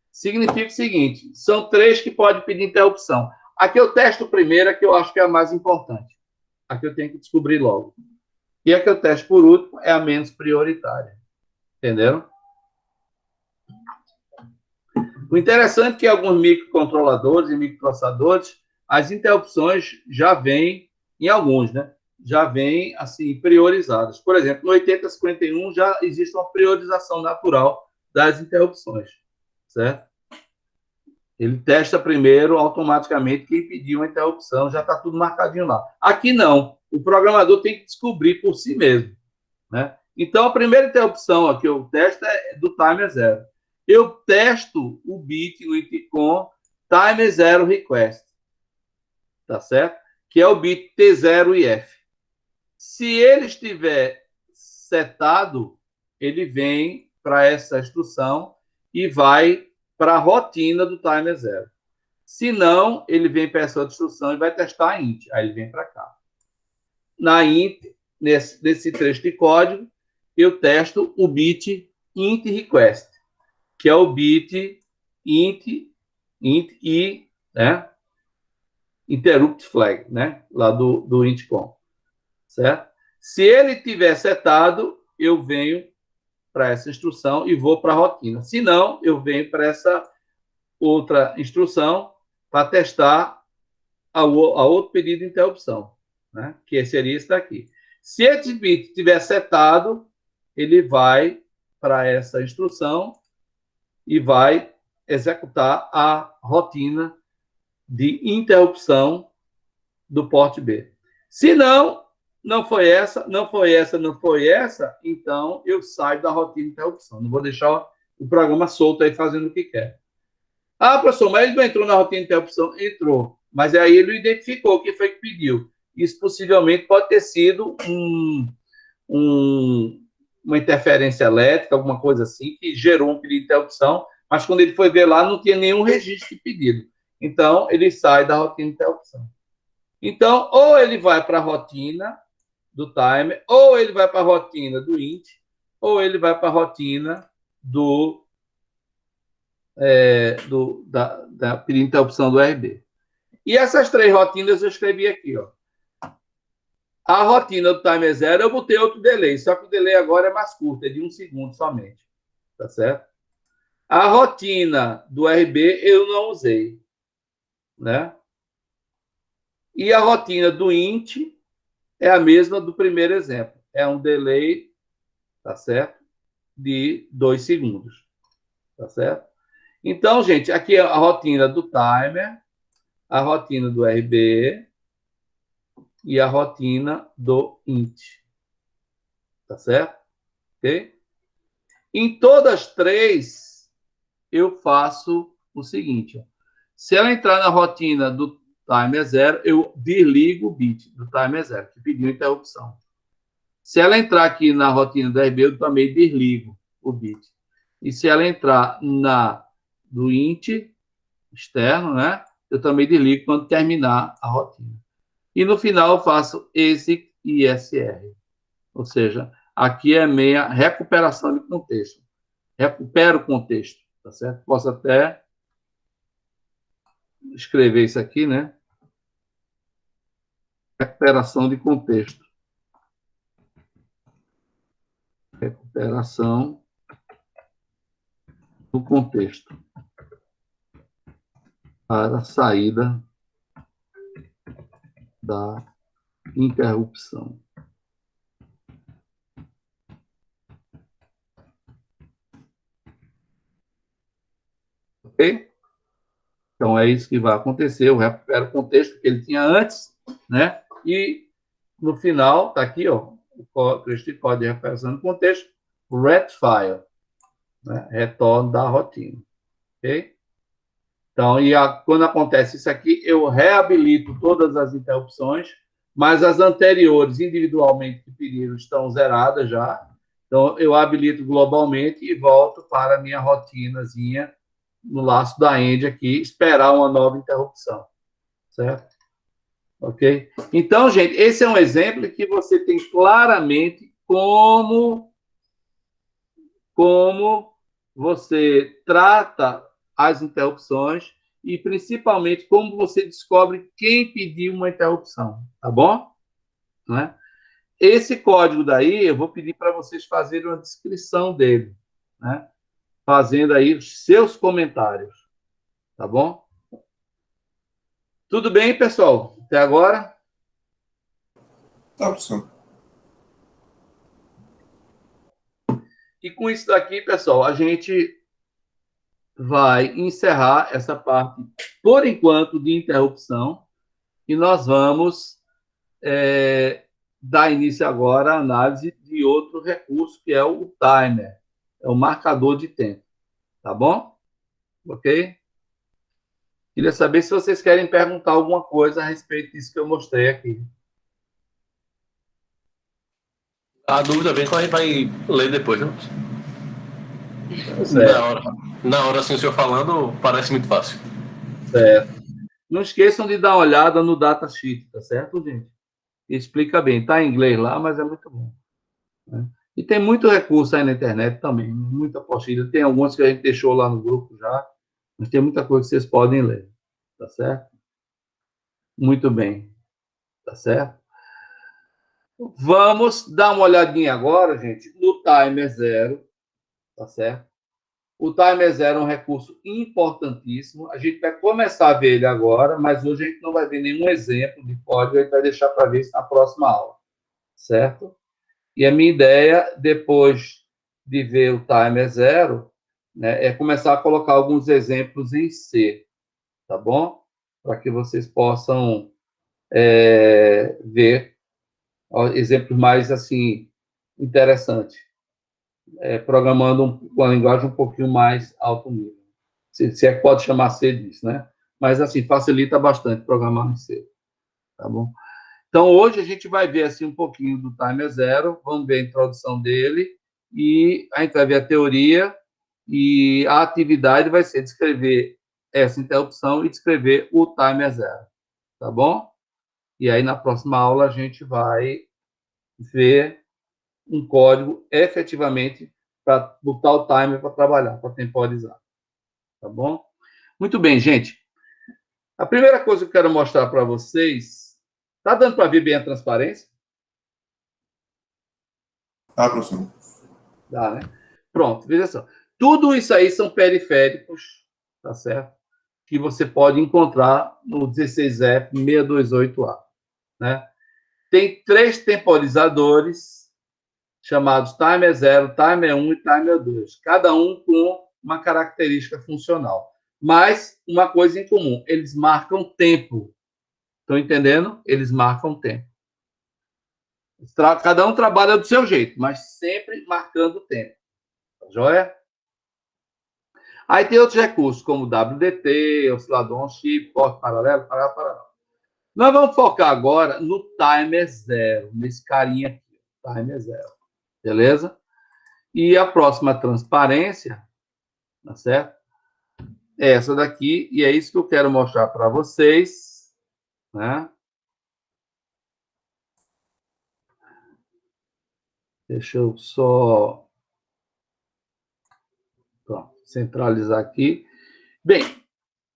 Significa o seguinte, são 3 que podem pedir interrupção. Aqui eu testo primeiro, a que eu acho que é a mais importante. A que eu tenho que descobrir logo. E a que eu testo por último é a menos prioritária. Entenderam? O interessante é que alguns microcontroladores e microprocessadores, as interrupções já vêm, em alguns, né? Já vêm, assim, priorizadas. Por exemplo, no 8051 já existe uma priorização natural das interrupções, certo? Ele testa primeiro, automaticamente, quem pediu uma interrupção, já está tudo marcadinho lá. Aqui não. O programador tem que descobrir por si mesmo. né? Então, a primeira interrupção que eu testo é do timer 0. Eu testo o bit no com timer 0 request, tá certo? Que é o bit T0 e F. Se ele estiver setado, ele vem para essa instrução e vai para a rotina do timer 0. Se não, ele vem para essa outra instrução e vai testar a int. Aí ele vem para cá. Na int, nesse trecho de código, eu testo o bit int request, que é o bit int e, né, interrupt flag, né, lá do intcom, certo? Se ele tiver setado, eu venho para essa instrução e vou para a rotina. Se não, eu venho para essa outra instrução para testar a outro pedido de interrupção, né, que seria esse daqui. Se esse bit estiver setado, ele vai para essa instrução e vai executar a rotina de interrupção do porte B. Se não, não foi essa, então eu saio da rotina de interrupção. Não vou deixar o programa solto aí fazendo o que quer. Ah, professor, mas ele não entrou na rotina de interrupção? Entrou. Mas aí ele identificou o que foi que pediu. Isso possivelmente pode ter sido uma interferência elétrica, alguma coisa assim, que gerou um pedido de interrupção, mas quando ele foi ver lá, não tinha nenhum registro de pedido. Então, ele sai da rotina de interrupção. Então, ou ele vai para a rotina do timer, ou ele vai para a rotina do int, ou ele vai para a rotina da pedido de interrupção do RB. E essas três rotinas eu escrevi aqui, ó. A rotina do timer 0, eu botei outro delay, só que o delay agora é mais curto, é de 1 segundo somente. Tá certo? A rotina do RB eu não usei, né? E a rotina do int é a mesma do primeiro exemplo. É um delay, tá certo? De 2 segundos. Tá certo? Então, gente, aqui é a rotina do timer, a rotina do RB e a rotina do int. Tá certo? Ok? Em todas as três, eu faço o seguinte. Ó. Se ela entrar na rotina do timer 0, eu desligo o bit do timer 0, que pediu interrupção. Se ela entrar aqui na rotina do RB, eu também desligo o bit. E se ela entrar na do int externo, né, eu também desligo quando terminar a rotina. E no final eu faço exit e ISR. Ou seja, aqui é meia recuperação de contexto. Recupero o contexto, tá certo? Posso até escrever isso aqui, né? Recuperação de contexto. Recuperação do contexto. Para a saída da interrupção. Ok? Então, é isso que vai acontecer. Eu recupero o contexto que ele tinha antes, né? E, no final, está aqui, ó, o trecho de código de recuperação do contexto, o retfile, né? Retorno da rotina. Ok? Então, quando acontece isso aqui, eu reabilito todas as interrupções, mas as anteriores, individualmente, que pediram, estão zeradas já. Então, eu habilito globalmente e volto para a minha rotinazinha no laço da end aqui, esperar uma nova interrupção. Certo? Ok? Então, gente, esse é um exemplo que você tem claramente como você trata as interrupções e, principalmente, como você descobre quem pediu uma interrupção. Tá bom? Né? Esse código daí, eu vou pedir para vocês fazerem uma descrição dele, né? Fazendo aí os seus comentários. Tá bom? Tudo bem, pessoal? Até agora? Tá, professor. E com isso daqui, pessoal, a gente vai encerrar essa parte, por enquanto, de interrupção, e nós vamos dar início agora à análise de outro recurso, que é o timer, é o marcador de tempo. Tá bom? Ok? Queria saber se vocês querem perguntar alguma coisa a respeito disso que eu mostrei aqui. A dúvida vem quando a gente vai ler depois, né? Certo, Na hora, assim, o senhor falando, parece muito fácil. certo. Não esqueçam de dar uma olhada no datasheet, tá certo, gente? Explica bem. Está em inglês lá, mas é muito bom. Né? E tem muito recurso aí na internet também, muita apostila. Tem algumas que a gente deixou lá no grupo já, mas tem muita coisa que vocês podem ler, tá certo? Muito bem, tá certo? Vamos dar uma olhadinha agora, gente, no timer zero, tá certo? O timer zero é um recurso importantíssimo. A gente vai começar a ver ele agora, mas hoje a gente não vai ver nenhum exemplo de código, a gente vai deixar para ver isso na próxima aula, certo? E a minha ideia, depois de ver o timer zero, né, é começar a colocar alguns exemplos em C, tá bom? Para que vocês possam ver exemplos mais assim interessantes, programando com a linguagem um pouquinho mais alto nível. Se é que pode chamar C disso, né? Mas assim facilita bastante programar em C, tá bom? Então, hoje a gente vai ver assim um pouquinho do Timer Zero, vamos ver a introdução dele, e a gente vai ver a teoria, e a atividade vai ser descrever essa interrupção e descrever o Timer Zero, tá bom? E aí, na próxima aula, a gente vai ver um código efetivamente para botar o timer para trabalhar, para temporizar, tá bom? Muito bem, gente. A primeira coisa que eu quero mostrar para vocês, tá dando para ver bem a transparência? Tá, professor. Dá, né? Pronto, veja só. Tudo isso aí são periféricos, tá certo? Que você pode encontrar no 16F628A, né? Tem 3 temporizadores chamados Timer 0, Timer 1 e Timer 2, cada um com uma característica funcional. Mas uma coisa em comum, eles marcam tempo. Estão entendendo? Eles marcam tempo. Cada um trabalha do seu jeito, mas sempre marcando tempo. Tá joia? Aí tem outros recursos, como WDT, oscilador on-chip, corte paralelo, paralelo. Nós vamos focar agora no timer zero, nesse carinha aqui, timer zero. Beleza? E a próxima transparência, tá certo? É essa daqui, e é isso que eu quero mostrar para vocês, né? Deixa eu só centralizar aqui. Bem,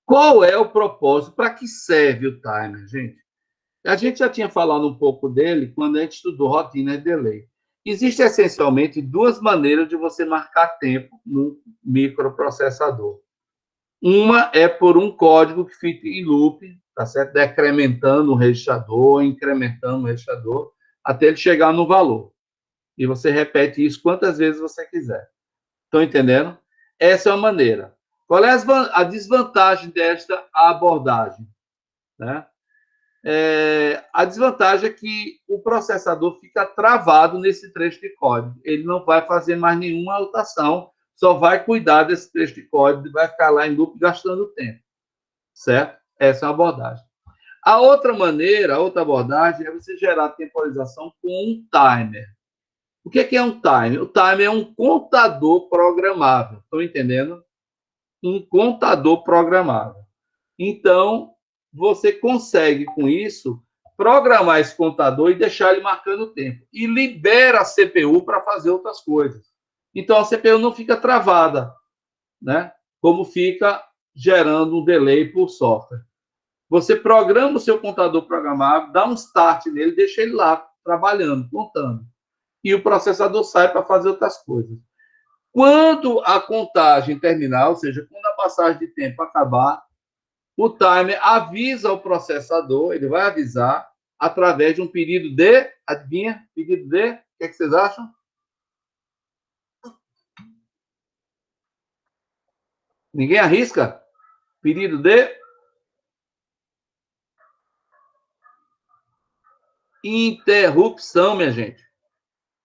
qual é o propósito? Para que serve o timer, gente? A gente já tinha falado um pouco dele quando a gente estudou rotina e delay. Existem essencialmente 2 maneiras de você marcar tempo no microprocessador. Uma é por um código que fica em loop, tá certo? Decrementando o registrador, incrementando o registrador, até ele chegar no valor. E você repete isso quantas vezes você quiser. Estão entendendo? Essa é uma maneira. Qual é a desvantagem desta abordagem? Né? A desvantagem é que o processador fica travado nesse trecho de código. Ele não vai fazer mais nenhuma anotação, só vai cuidar desse trecho de código e vai ficar lá em loop gastando tempo. Certo? Essa é uma abordagem. A outra maneira, a outra abordagem, é você gerar temporização com um timer. O que é um timer? O timer é um contador programável. Estão entendendo? Um contador programável. Então, você consegue, com isso, programar esse contador e deixar ele marcando o tempo. E libera a CPU para fazer outras coisas. Então, a CPU não fica travada, né? Como fica gerando um delay por software. Você programa o seu contador programável, dá um start nele, deixa ele lá, trabalhando, contando. E o processador sai para fazer outras coisas. Quando a contagem terminar, ou seja, quando a passagem de tempo acabar, o timer avisa o processador, ele vai avisar através de um pedido de, adivinha? Pedido de, o que vocês acham? Ninguém arrisca? Pedido de interrupção, minha gente.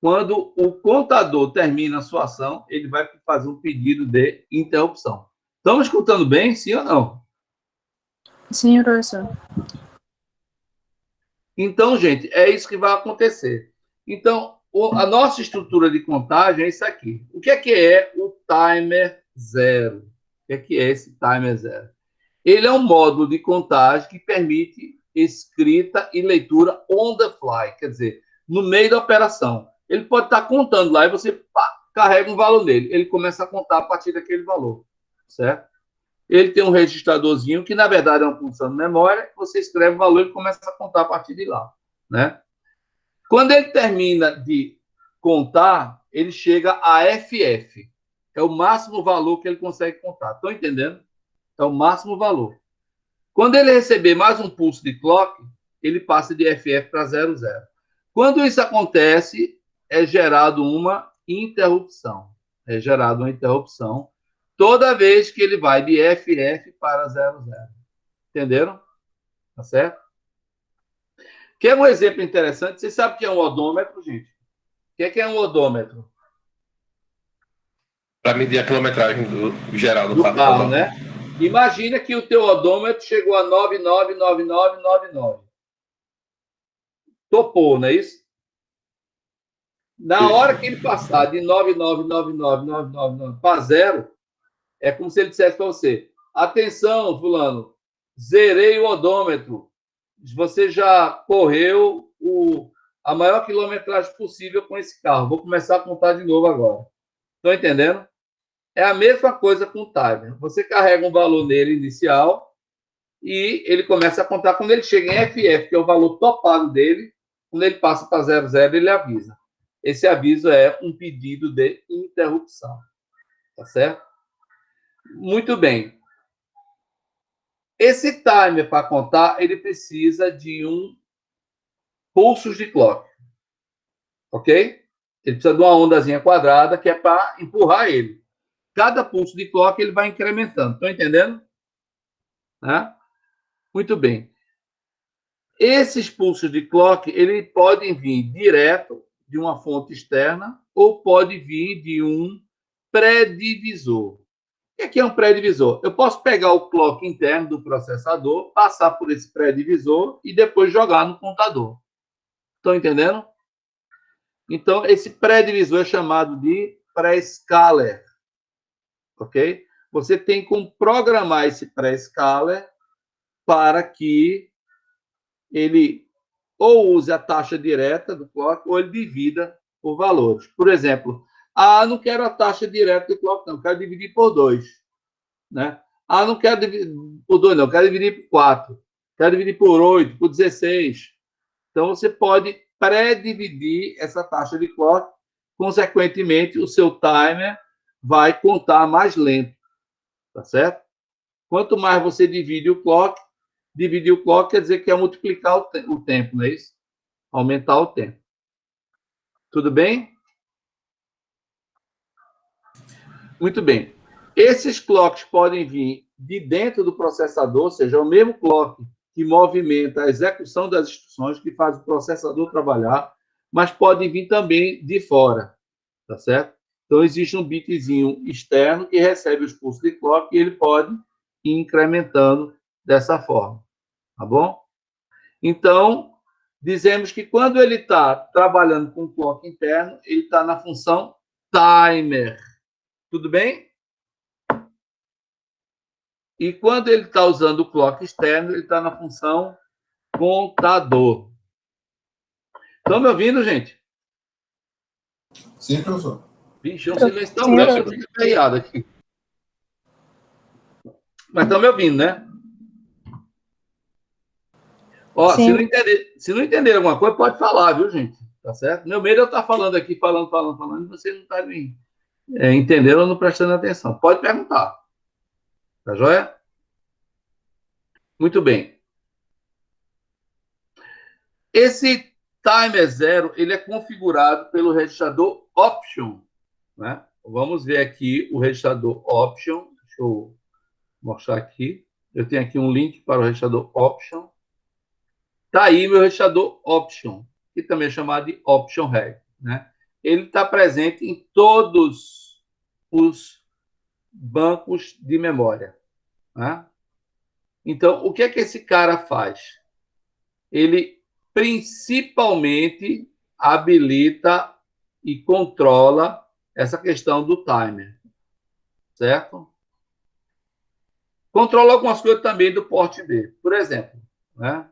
Quando o contador termina a sua ação, ele vai fazer um pedido de interrupção. Estão escutando bem, sim ou não? Sim, professor. Então, gente, é isso que vai acontecer. Então, a nossa estrutura de contagem é isso aqui. O que é o timer zero? O que é esse timer zero? Ele é um módulo de contagem que permite escrita e leitura on the fly, quer dizer, no meio da operação. Ele pode estar contando lá e você carrega um valor nele. Ele começa a contar a partir daquele valor, certo? Ele tem um registradorzinho que, na verdade, é uma função de memória. Você escreve o valor e começa a contar a partir de lá, né? Quando ele termina de contar, ele chega a FF. É o máximo valor que ele consegue contar. Estão entendendo? É o máximo valor. Quando ele receber mais um pulso de clock, ele passa de FF para 00. Quando isso acontece, é gerado uma interrupção. É gerada uma interrupção toda vez que ele vai de FF para 00. Entenderam? Tá certo? Quer um exemplo interessante? Você sabe o que é um odômetro, gente? O que é um odômetro? Para medir a quilometragem do geral do carro, né? Imagina que o teu odômetro chegou a 999999. Topou, não é isso? Na hora que ele passar de 999999 para 0, é como se ele dissesse para você: atenção, fulano, zerei o odômetro. Você já correu a maior quilometragem possível com esse carro. Vou começar a contar de novo agora. Estão entendendo? É a mesma coisa com o timer. Você carrega um valor nele inicial e ele começa a contar. Quando ele chega em FF, que é o valor topado dele, quando ele passa para 00, ele avisa. Esse aviso é um pedido de interrupção. Tá certo? Muito bem. Esse timer, para contar, ele precisa de pulsos de clock. Ok? Ele precisa de uma ondazinha quadrada que é para empurrar ele. Cada pulso de clock ele vai incrementando. Estão entendendo? Né? Muito bem. Esses pulsos de clock ele podem vir direto de uma fonte externa ou pode vir de um pré-divisor. O que é um pré-divisor? Eu posso pegar o clock interno do processador, passar por esse pré-divisor e depois jogar no contador. Estão entendendo? Então, esse pré-divisor é chamado de pré-scaler. Ok? Você tem como programar esse pré-scaler para que ele ou use a taxa direta do clock ou ele divida por valores. Por exemplo, não quero a taxa direta do clock, não, quero dividir por 2. Né? Não quero dividir por 2, não, quero dividir por 4. Quero dividir por 8, por 16. Então, você pode pré-dividir essa taxa de clock. Consequentemente, o seu timer vai contar mais lento. Tá certo? Quanto mais você divide o clock, dividir o clock quer dizer que é multiplicar o tempo, não é isso? Aumentar o tempo. Tudo bem? Muito bem. Esses clocks podem vir de dentro do processador, ou seja, é o mesmo clock que movimenta a execução das instruções, que faz o processador trabalhar, mas pode vir também de fora, tá certo? Então, existe um bitzinho externo que recebe os pulsos de clock e ele pode ir incrementando dessa forma, tá bom? Então, dizemos que quando ele está trabalhando com o clock interno, ele está na função timer. Tudo bem? E quando ele está usando o clock externo, ele está na função contador. Estão me ouvindo, gente? Sim, professor. Vixe, é um silêncio tão grande que eu fico aperreado aqui. Mas estão me ouvindo, né? Ó, se não entender alguma coisa, pode falar, viu, gente? Tá certo? Meu medo é eu estar falando aqui, falando, e você não está me entendendo ou não prestando atenção. Pode perguntar. Tá joia? Muito bem. Esse timer zero, ele é configurado pelo registrador option, né? Vamos ver aqui o registrador option. Deixa eu mostrar aqui. Eu tenho aqui um link para o registrador option. Tá aí meu registrador option. que também é chamado de option reg, né? Ele está presente em todos os bancos de memória, né? Então, o que é que esse cara faz? Ele principalmente habilita e controla essa questão do timer, certo? Controla algumas coisas também do porte B. Por exemplo, né?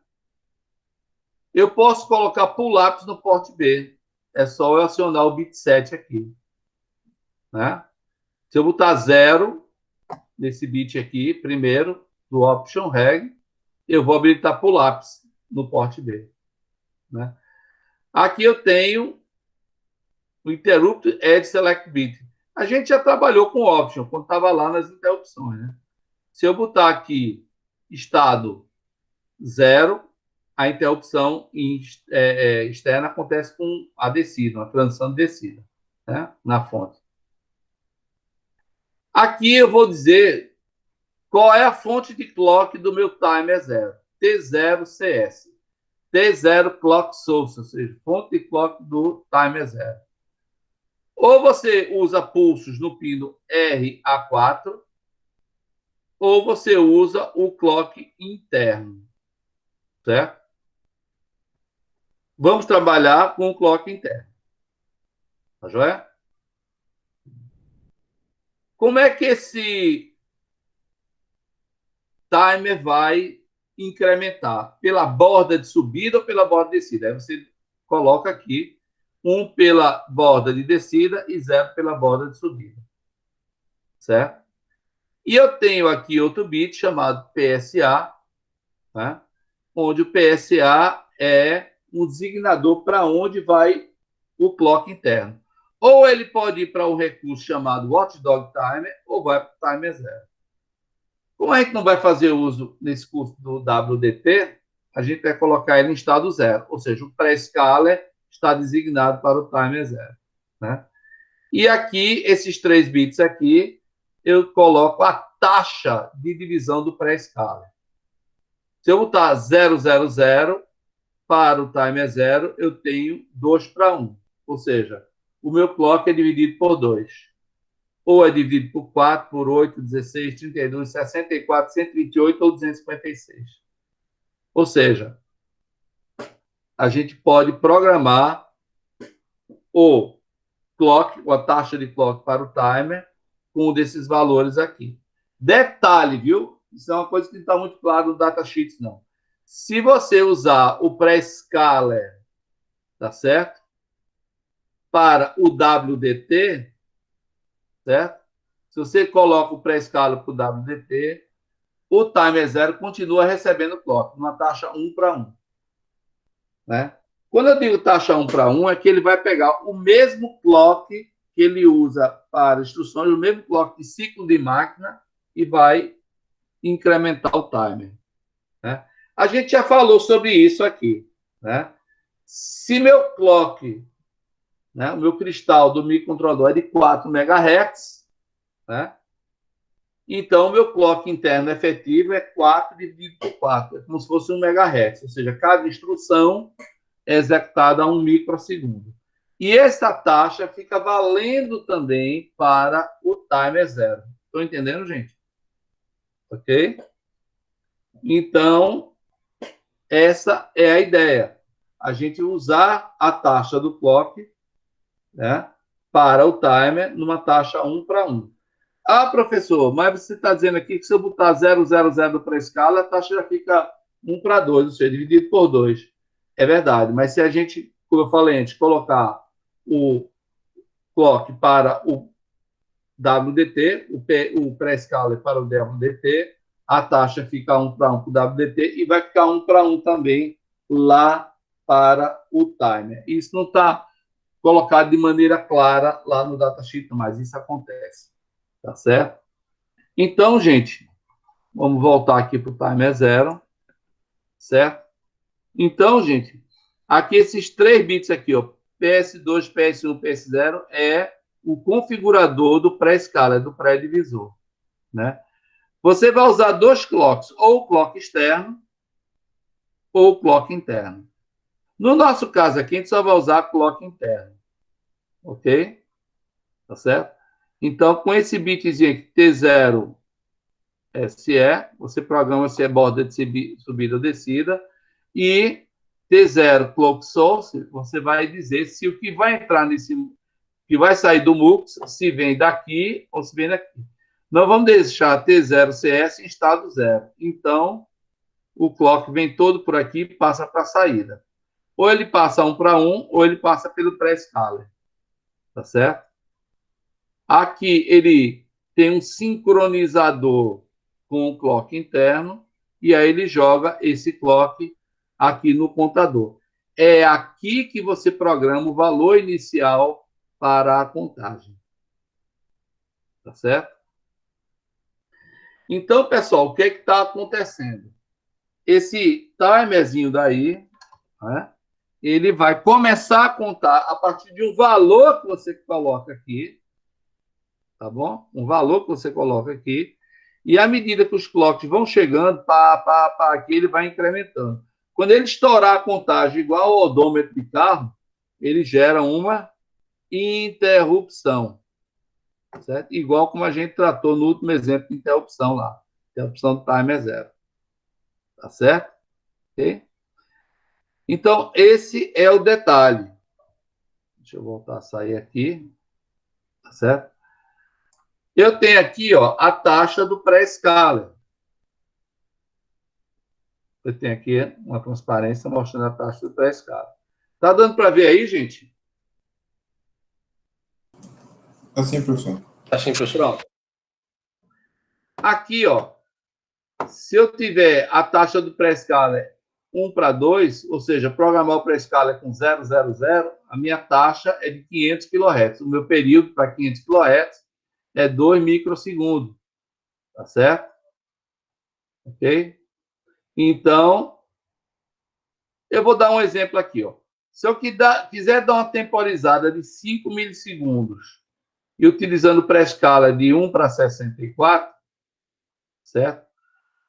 Eu posso colocar pull-ups no porte B. É só eu acionar o bit 7 aqui, né? Se eu botar 0 nesse bit aqui, primeiro, do option reg, eu vou habilitar pull-ups no porte B, né? Aqui eu tenho o interrupt edge select bit. A gente já trabalhou com option quando estava lá nas interrupções, né? Se eu botar aqui estado 0, a interrupção externa acontece com a descida, uma transição de descida, né? Na fonte. Aqui eu vou dizer qual é a fonte de clock do meu timer 0. T0CS. T0 clock source, ou seja, fonte de clock do timer 0. Ou você usa pulsos no pino RA4, ou você usa o clock interno, certo? Vamos trabalhar com o clock interno. Tá joia? Como é que esse timer vai incrementar? Pela borda de subida ou pela borda de descida? Aí você coloca aqui 1 pela borda de descida e 0 pela borda de subida. Certo? E eu tenho aqui outro bit chamado PSA, né? Onde o PSA é um designador para onde vai o clock interno. Ou ele pode ir para um recurso chamado Watchdog Timer, ou vai para o Timer 0. Como a gente não vai fazer uso nesse curso do WDT, a gente vai colocar ele em estado 0, ou seja, o pré-scaler está designado para o Timer 0, né? E aqui, esses 3 bits aqui, eu coloco a taxa de divisão do pré-scaler. Se eu botar 000 para o timer 0, eu tenho 2 para 1. Ou seja, o meu clock é dividido por 2. Ou é dividido por 4, por 8, 16, 32, 64, 128 ou 256. Ou seja, a gente pode programar o clock, ou a taxa de clock para o timer, com um desses valores aqui. Detalhe, viu? Isso é uma coisa que não está muito claro no datasheets, não. Se você usar o pré-scaler, tá certo? Para o WDT, certo? Se você coloca o pré-scaler para o WDT, o timer 0 continua recebendo clock, uma taxa 1 para 1. Né? Quando eu digo taxa 1 para 1, é que ele vai pegar o mesmo clock que ele usa para instruções, o mesmo clock de ciclo de máquina, e vai incrementar o timer. Né? A gente já falou sobre isso aqui. Né? Se meu clock, né, o meu cristal do microcontrolador é de 4 MHz, né? Então, o meu clock interno efetivo é 4 dividido por 4, é como se fosse 1 MHz, ou seja, cada instrução é executada a 1 microsegundo. E essa taxa fica valendo também para o timer 0. Estão entendendo, gente? Ok? Então, essa é a ideia. A gente usar a taxa do clock, né, para o timer numa taxa 1 para 1. Ah, professor, mas você está dizendo aqui que se eu botar 000 para a escala, a taxa já fica 1 para 2, ou seja, dividido por 2. É verdade, mas se a gente, como eu falei antes, colocar o clock para o WDT, o pré-scaler para o WDT, a taxa fica 1 para 1 para o WDT e vai ficar 1 para 1 também lá para o timer. Isso não está colocado de maneira clara lá no datasheet, mas isso acontece. Tá certo? Então, gente, vamos voltar aqui para o timer 0, certo? Então, gente, aqui esses 3 bits aqui, ó, PS2, PS1, PS0, é o configurador do pré-escala, do pré-divisor, né? Você vai usar 2 clocks, ou o clock externo ou o clock interno. No nosso caso aqui, a gente só vai usar clock interno. Ok? Tá certo? Então, com esse bitzinho aqui, T0 SE, você programa se é borda de subida ou descida, e T0 clock source, você vai dizer se o que vai entrar nesse, que vai sair do MUX, se vem daqui ou se vem daqui. Nós vamos deixar T0 CS em estado zero. Então, o clock vem todo por aqui e passa para a saída. Ou ele passa 1 para 1, ou ele passa pelo pré-scaler. Tá certo? Aqui ele tem um sincronizador com o clock interno, e aí ele joga esse clock aqui no contador. É aqui que você programa o valor inicial para a contagem. Tá certo? Então, pessoal, o que está acontecendo? Esse timerzinho daí, né, ele vai começar a contar a partir de um valor que você coloca aqui, tá bom? Um valor que você coloca aqui, e à medida que os clocks vão chegando, aqui ele vai incrementando. Quando ele estourar a contagem igual ao odômetro de carro, ele gera uma interrupção, certo? Igual como a gente tratou no último exemplo de interrupção lá. Interrupção do timer zero. Tá certo? Ok? Então, esse é o detalhe. Deixa eu voltar a sair aqui. Tá certo? Eu tenho aqui, ó, a taxa do pré-escala. Eu tenho aqui uma transparência mostrando a taxa do pré-escala. Tá dando para ver aí, gente? Assim, professor. Assim, professor. Pronto. Aqui, ó, se eu tiver a taxa do pré-escala 1 para 2, ou seja, programar o pré-escala com 000, a minha taxa é de 500 kHz. O meu período para 500 kHz é 2 microsegundos. Tá certo? Ok? Então, eu vou dar um exemplo aqui, ó. Se eu quiser dar uma temporizada de 5 milissegundos e utilizando pré-escala de 1 para 64, certo?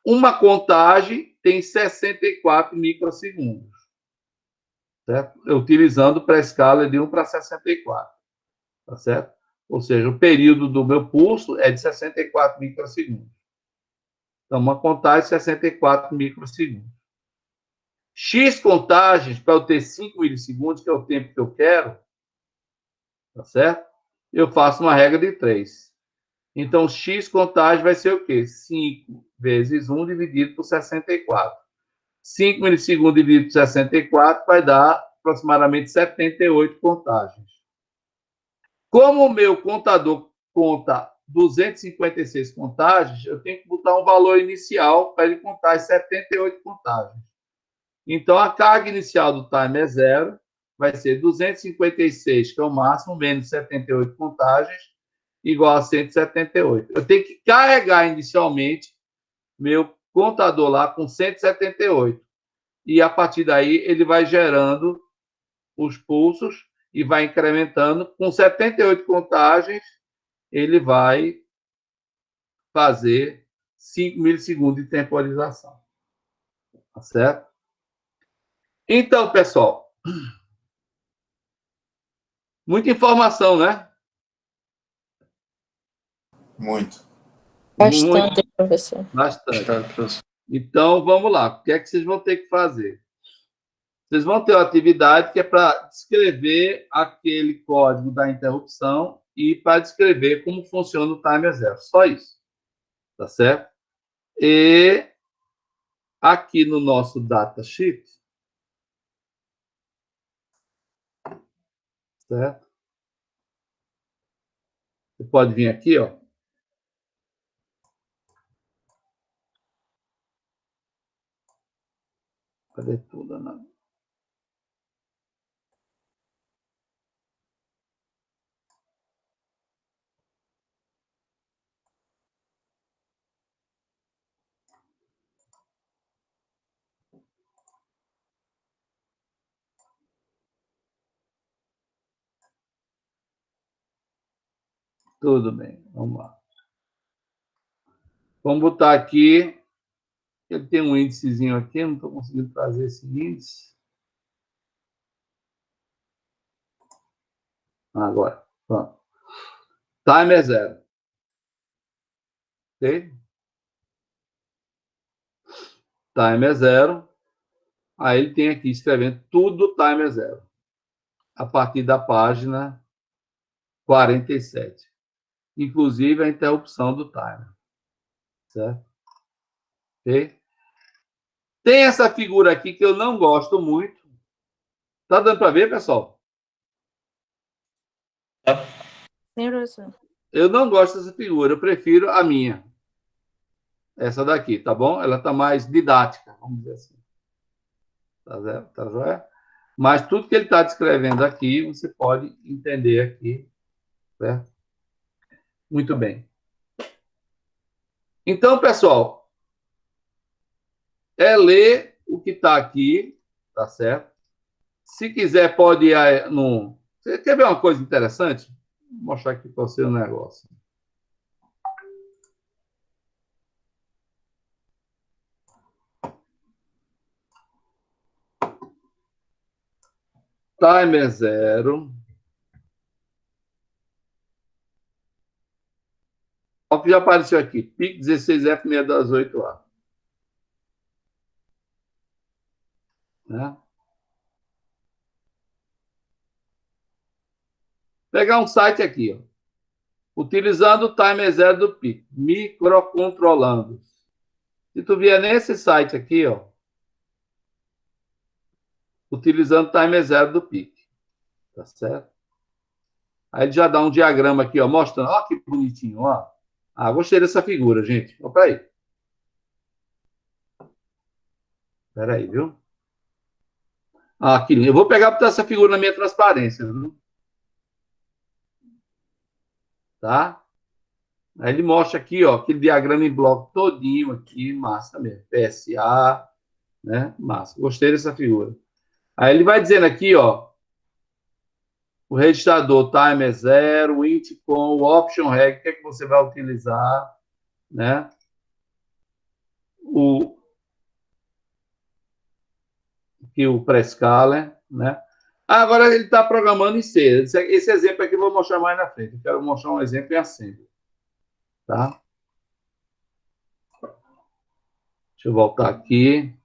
Uma contagem tem 64 microsegundos, certo? Utilizando pré-escala de 1 para 64, tá certo? Ou seja, o período do meu pulso é de 64 microsegundos. Então, uma contagem de 64 microsegundos. X contagens, para eu ter 5 milissegundos, que é o tempo que eu quero, tá certo? Eu faço uma regra de 3. Então, X contagem vai ser o quê? 5 vezes 1 dividido por 64. 5 milissegundos dividido por 64 vai dar aproximadamente 78 contagens. Como o meu contador conta 256 contagens, eu tenho que botar um valor inicial para ele contar as 78 contagens. Então, a carga inicial do timer é zero, vai ser 256, que é o máximo, menos 78 contagens, igual a 178. Eu tenho que carregar inicialmente meu contador lá com 178. E a partir daí ele vai gerando os pulsos e vai incrementando. Com 78 contagens, ele vai fazer 5 milissegundos de temporização. Tá certo? Então, pessoal, muita informação, né? Muito. Bastante, professor. Bastante. Bastante, professor. Então, vamos lá. O que é que vocês vão ter que fazer? Vocês vão ter uma atividade que é para descrever aquele código da interrupção e para descrever como funciona o timer zero. Só isso. Tá certo? E aqui no nosso datasheet, certo? Você pode vir aqui, ó. Cadê tudo, Ana? Tudo bem, vamos lá. Vamos botar aqui. Ele tem um índicezinho aqui, não estou conseguindo trazer esse índice. Agora, pronto. Time é zero. Ok? Time é zero. Aí ele tem aqui escrevendo tudo time é zero. A partir da página 47. Inclusive a interrupção do timer. Certo? Ok? Tem essa figura aqui que eu não gosto muito. Tá dando para ver, pessoal? Sim, professor. Eu não gosto dessa figura, eu prefiro a minha. Essa daqui, tá bom? Ela tá mais didática, vamos dizer assim. Tá certo? Tá joia? Mas tudo que ele está descrevendo aqui, você pode entender aqui, certo? Muito bem. Então, pessoal, é ler o que está aqui, tá certo? Se quiser, pode ir no... Você quer ver uma coisa interessante? Vou mostrar aqui para você um negócio. Timer zero. Olha o que já apareceu aqui. PIC 16F628A. Né? Pegar um site aqui, ó. Utilizando o timer zero do PIC. Microcontrolando. Se tu vier nesse site aqui, ó. Utilizando o timer zero do PIC. Tá certo? Aí ele já dá um diagrama aqui, ó, mostrando. Ó, que bonitinho, ó. Ah, gostei dessa figura, gente. Ó, peraí. Peraí, viu? Ah, que lindo. Eu vou pegar para essa figura na minha transparência, viu? Tá? Aí ele mostra aqui, ó, aquele diagrama em bloco todinho aqui, massa mesmo. PSA, né? Massa. Gostei dessa figura. Aí ele vai dizendo aqui, ó, o registrador timer zero, o int com o option reg, o que é que você vai utilizar, né? O prescaler, né? Agora ele está programando em C. Esse exemplo aqui eu vou mostrar mais na frente. Eu quero mostrar um exemplo em Assembly. Tá? Deixa eu voltar aqui.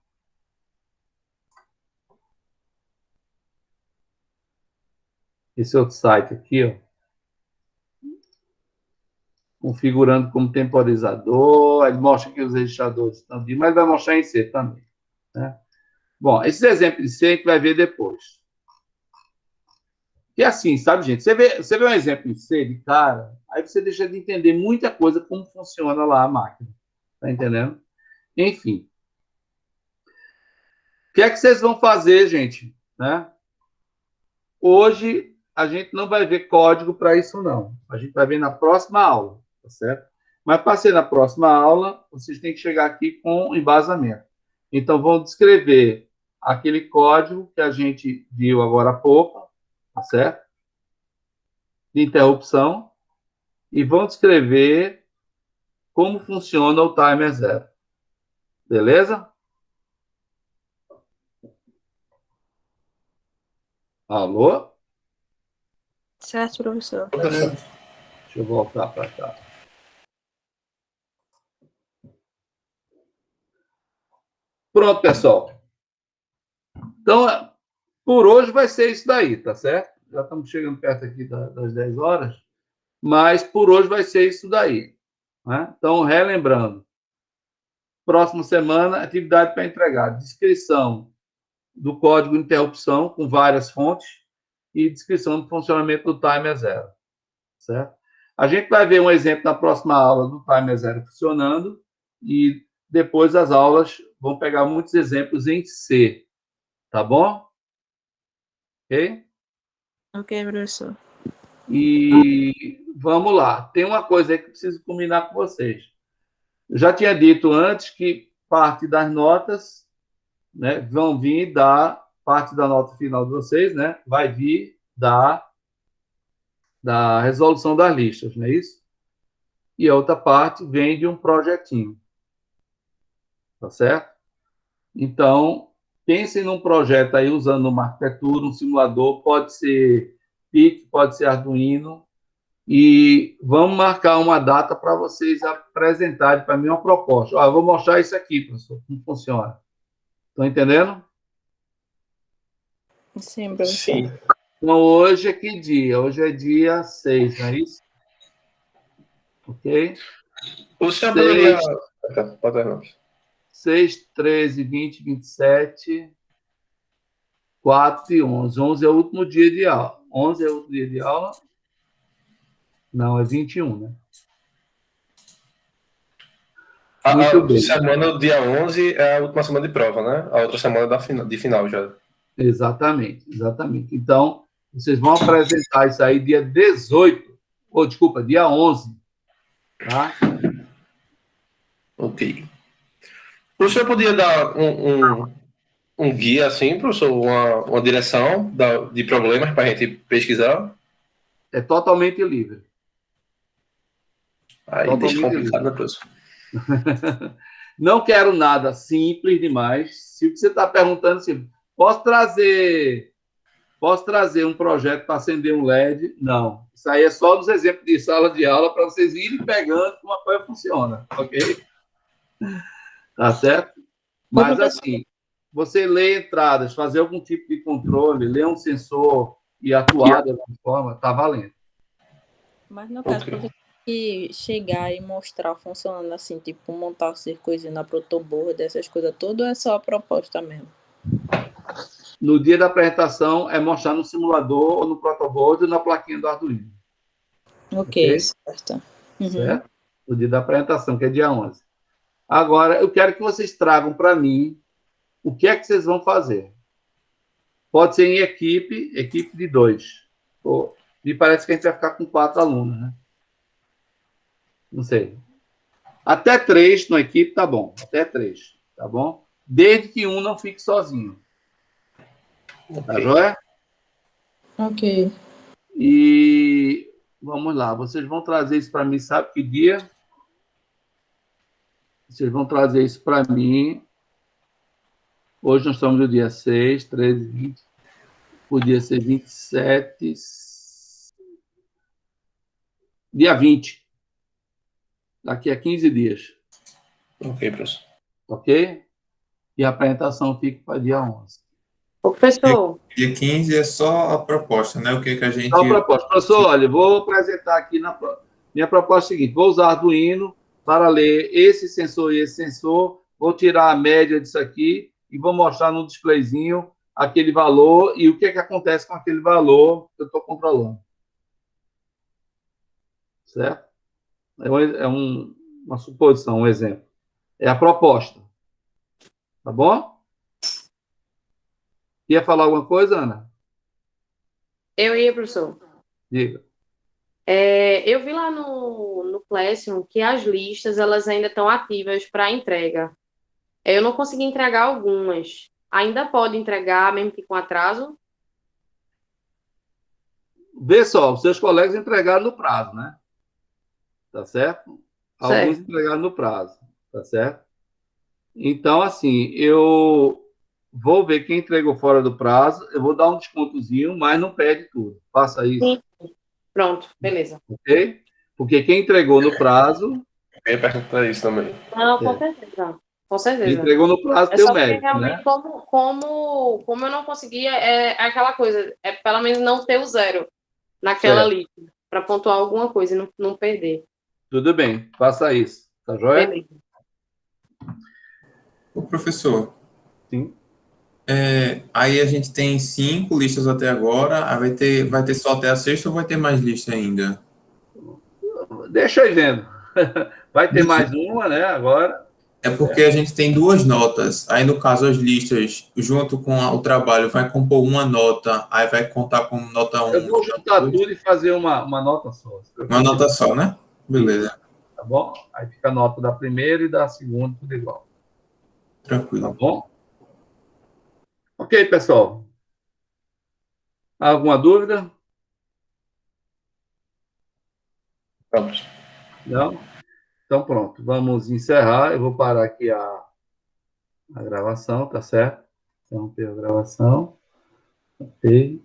Esse outro site aqui, ó. Configurando como temporizador. Ele mostra que os registradores estão ali, mas vai mostrar em C também. Né? Bom, esses exemplos em C a gente vai ver depois. E assim, sabe, gente? Você vê um exemplo em C de cara, aí você deixa de entender muita coisa como funciona lá a máquina. Tá entendendo? Enfim. O que é que vocês vão fazer, gente? Né? Hoje a gente não vai ver código para isso, não. A gente vai ver na próxima aula, tá certo? Mas para ser na próxima aula, vocês têm que chegar aqui com embasamento. Então, vão descrever aquele código que a gente viu agora há pouco, tá certo? De interrupção, e vão descrever como funciona o timer zero. Beleza? Alô? Certo, professor. Beleza. Deixa eu voltar para cá. Pronto, pessoal. Então, por hoje vai ser isso daí, tá certo? Já estamos chegando perto aqui das 10 horas, mas por hoje vai ser isso daí. Né? Então, relembrando, próxima semana, atividade para entregar, descrição do código de interrupção com várias fontes e descrição do funcionamento do timer zero, certo? A gente vai ver um exemplo na próxima aula do timer zero funcionando e depois as aulas vão pegar muitos exemplos em C, tá bom? Ok? Ok, professor. E vamos lá. Tem uma coisa aí que eu preciso combinar com vocês. Eu já tinha dito antes que parte das notas, né, vão vir da parte da nota final de vocês, né, vai vir da resolução das listas, não é isso? E a outra parte vem de um projetinho. Tá certo? Então, pensem num projeto aí usando uma arquitetura, um simulador, pode ser TeamSpeak, pode ser Arduino, e vamos marcar uma data para vocês apresentarem para mim uma proposta. Eu vou mostrar isso aqui, professor, como funciona. Estão entendendo? Sim, professor. Sim. Então, hoje é que dia? Hoje é dia 6, não é isso? Ok? O senhor poderia. 6, Pode terminar. 6, 13, 20, 27, 4 e 11. 11 é o último dia de aula. 11 é o último dia de aula? Não, é 21, né? Muito A bem. semana, dia 11, é a última semana de prova, né? A outra semana de final já. Exatamente, exatamente. Então, vocês vão apresentar isso aí dia 18, ou desculpa, dia 11, tá? Ok. O senhor podia dar um guia, assim, professor, uma direção de problemas para a gente pesquisar? É totalmente livre. Aí deixa Totalmente complicado, livre. né, professor? Não quero nada simples demais. Se o que você está perguntando, assim, posso trazer um projeto para acender um LED? Não. Isso aí é só nos exemplos de sala de aula para vocês irem pegando como a coisa funciona, ok? Tá certo? Mas, assim, você lê entradas, fazer algum tipo de controle, ler um sensor e atuar de alguma forma, tá valendo. Mas no caso, Ok. professor, que chegar e mostrar funcionando assim, tipo, montar o circuito na protoboard, essas coisas todas, ou é só a proposta mesmo? No dia da apresentação, é mostrar no simulador, ou no protoboard, ou na plaquinha do Arduino. Ok, Ok? certo. Uhum. Certo? No dia da apresentação, que é dia 11. Agora, eu quero que vocês tragam para mim o que é que vocês vão fazer. Pode ser em equipe de 2. Me parece que a gente vai ficar com 4 alunos, né? Não sei. Até 3 na equipe tá bom. Até 3, tá bom? Desde que um não fique sozinho. Tá joia? Ok. E vamos lá. Vocês vão trazer isso para mim, sabe que dia? Vocês vão trazer isso para mim. Hoje nós estamos no dia 6, 13, 20. Podia ser 27. Dia 20. Daqui a 15 dias. Ok, professor. Ok? E a apresentação fica para dia 11. Ô, professor, Dia 15 é só a proposta, né? O que que a Então, a gente. proposta. Professor, olha, vou apresentar aqui minha proposta é a seguinte: vou usar Arduino para ler esse sensor e esse sensor, vou tirar a média disso aqui e vou mostrar no displayzinho aquele valor e o que é que acontece com aquele valor que eu estou controlando. Certo? Uma suposição, um exemplo. É a proposta. Tá bom? Quer falar alguma coisa, Ana? eu ia, professor. Diga. Eu vi lá no Classroom que as listas elas ainda estão ativas para entrega. Eu não consegui entregar algumas. Ainda pode entregar, mesmo que com atraso? Vê só, os seus colegas entregaram no prazo, né? Tá certo? Alguns Certo. entregaram no prazo, tá certo? Então, assim, eu vou ver quem entregou fora do prazo, eu vou dar um descontozinho, mas não perde tudo. Faça isso, Sim. Pronto, beleza. ok? Porque quem entregou no prazo, Eu ia perguntar isso também. Não, com é, certeza. Com quem certeza. entregou no prazo É tem o só porque mérito, realmente, né? como eu não conseguia, é aquela coisa, é pelo menos não ter o zero naquela Certo. lista, para pontuar alguma coisa e não perder. Tudo bem, faça isso, tá joia? Beleza. O professor, Sim. aí a gente tem 5 listas até agora. Aí vai ter só até a sexta ou vai ter mais lista ainda? Deixa aí vendo. Vai ter mais uma, né, agora. É porque a gente tem duas notas. Aí, no caso, as listas, junto com o trabalho, vai compor uma nota. Aí vai contar como nota Eu um, vou nota juntar 2. tudo e fazer uma nota só. Se Uma preocupe, nota não. só, né? Isso, Beleza, tá bom? Aí fica a nota da primeira e da segunda, tudo igual. Tá tranquilo. bom? Ok, pessoal. Alguma dúvida? Vamos. Não? Então, pronto. Vamos encerrar. Eu vou parar aqui a gravação, tá certo? Interromper a gravação. Ok.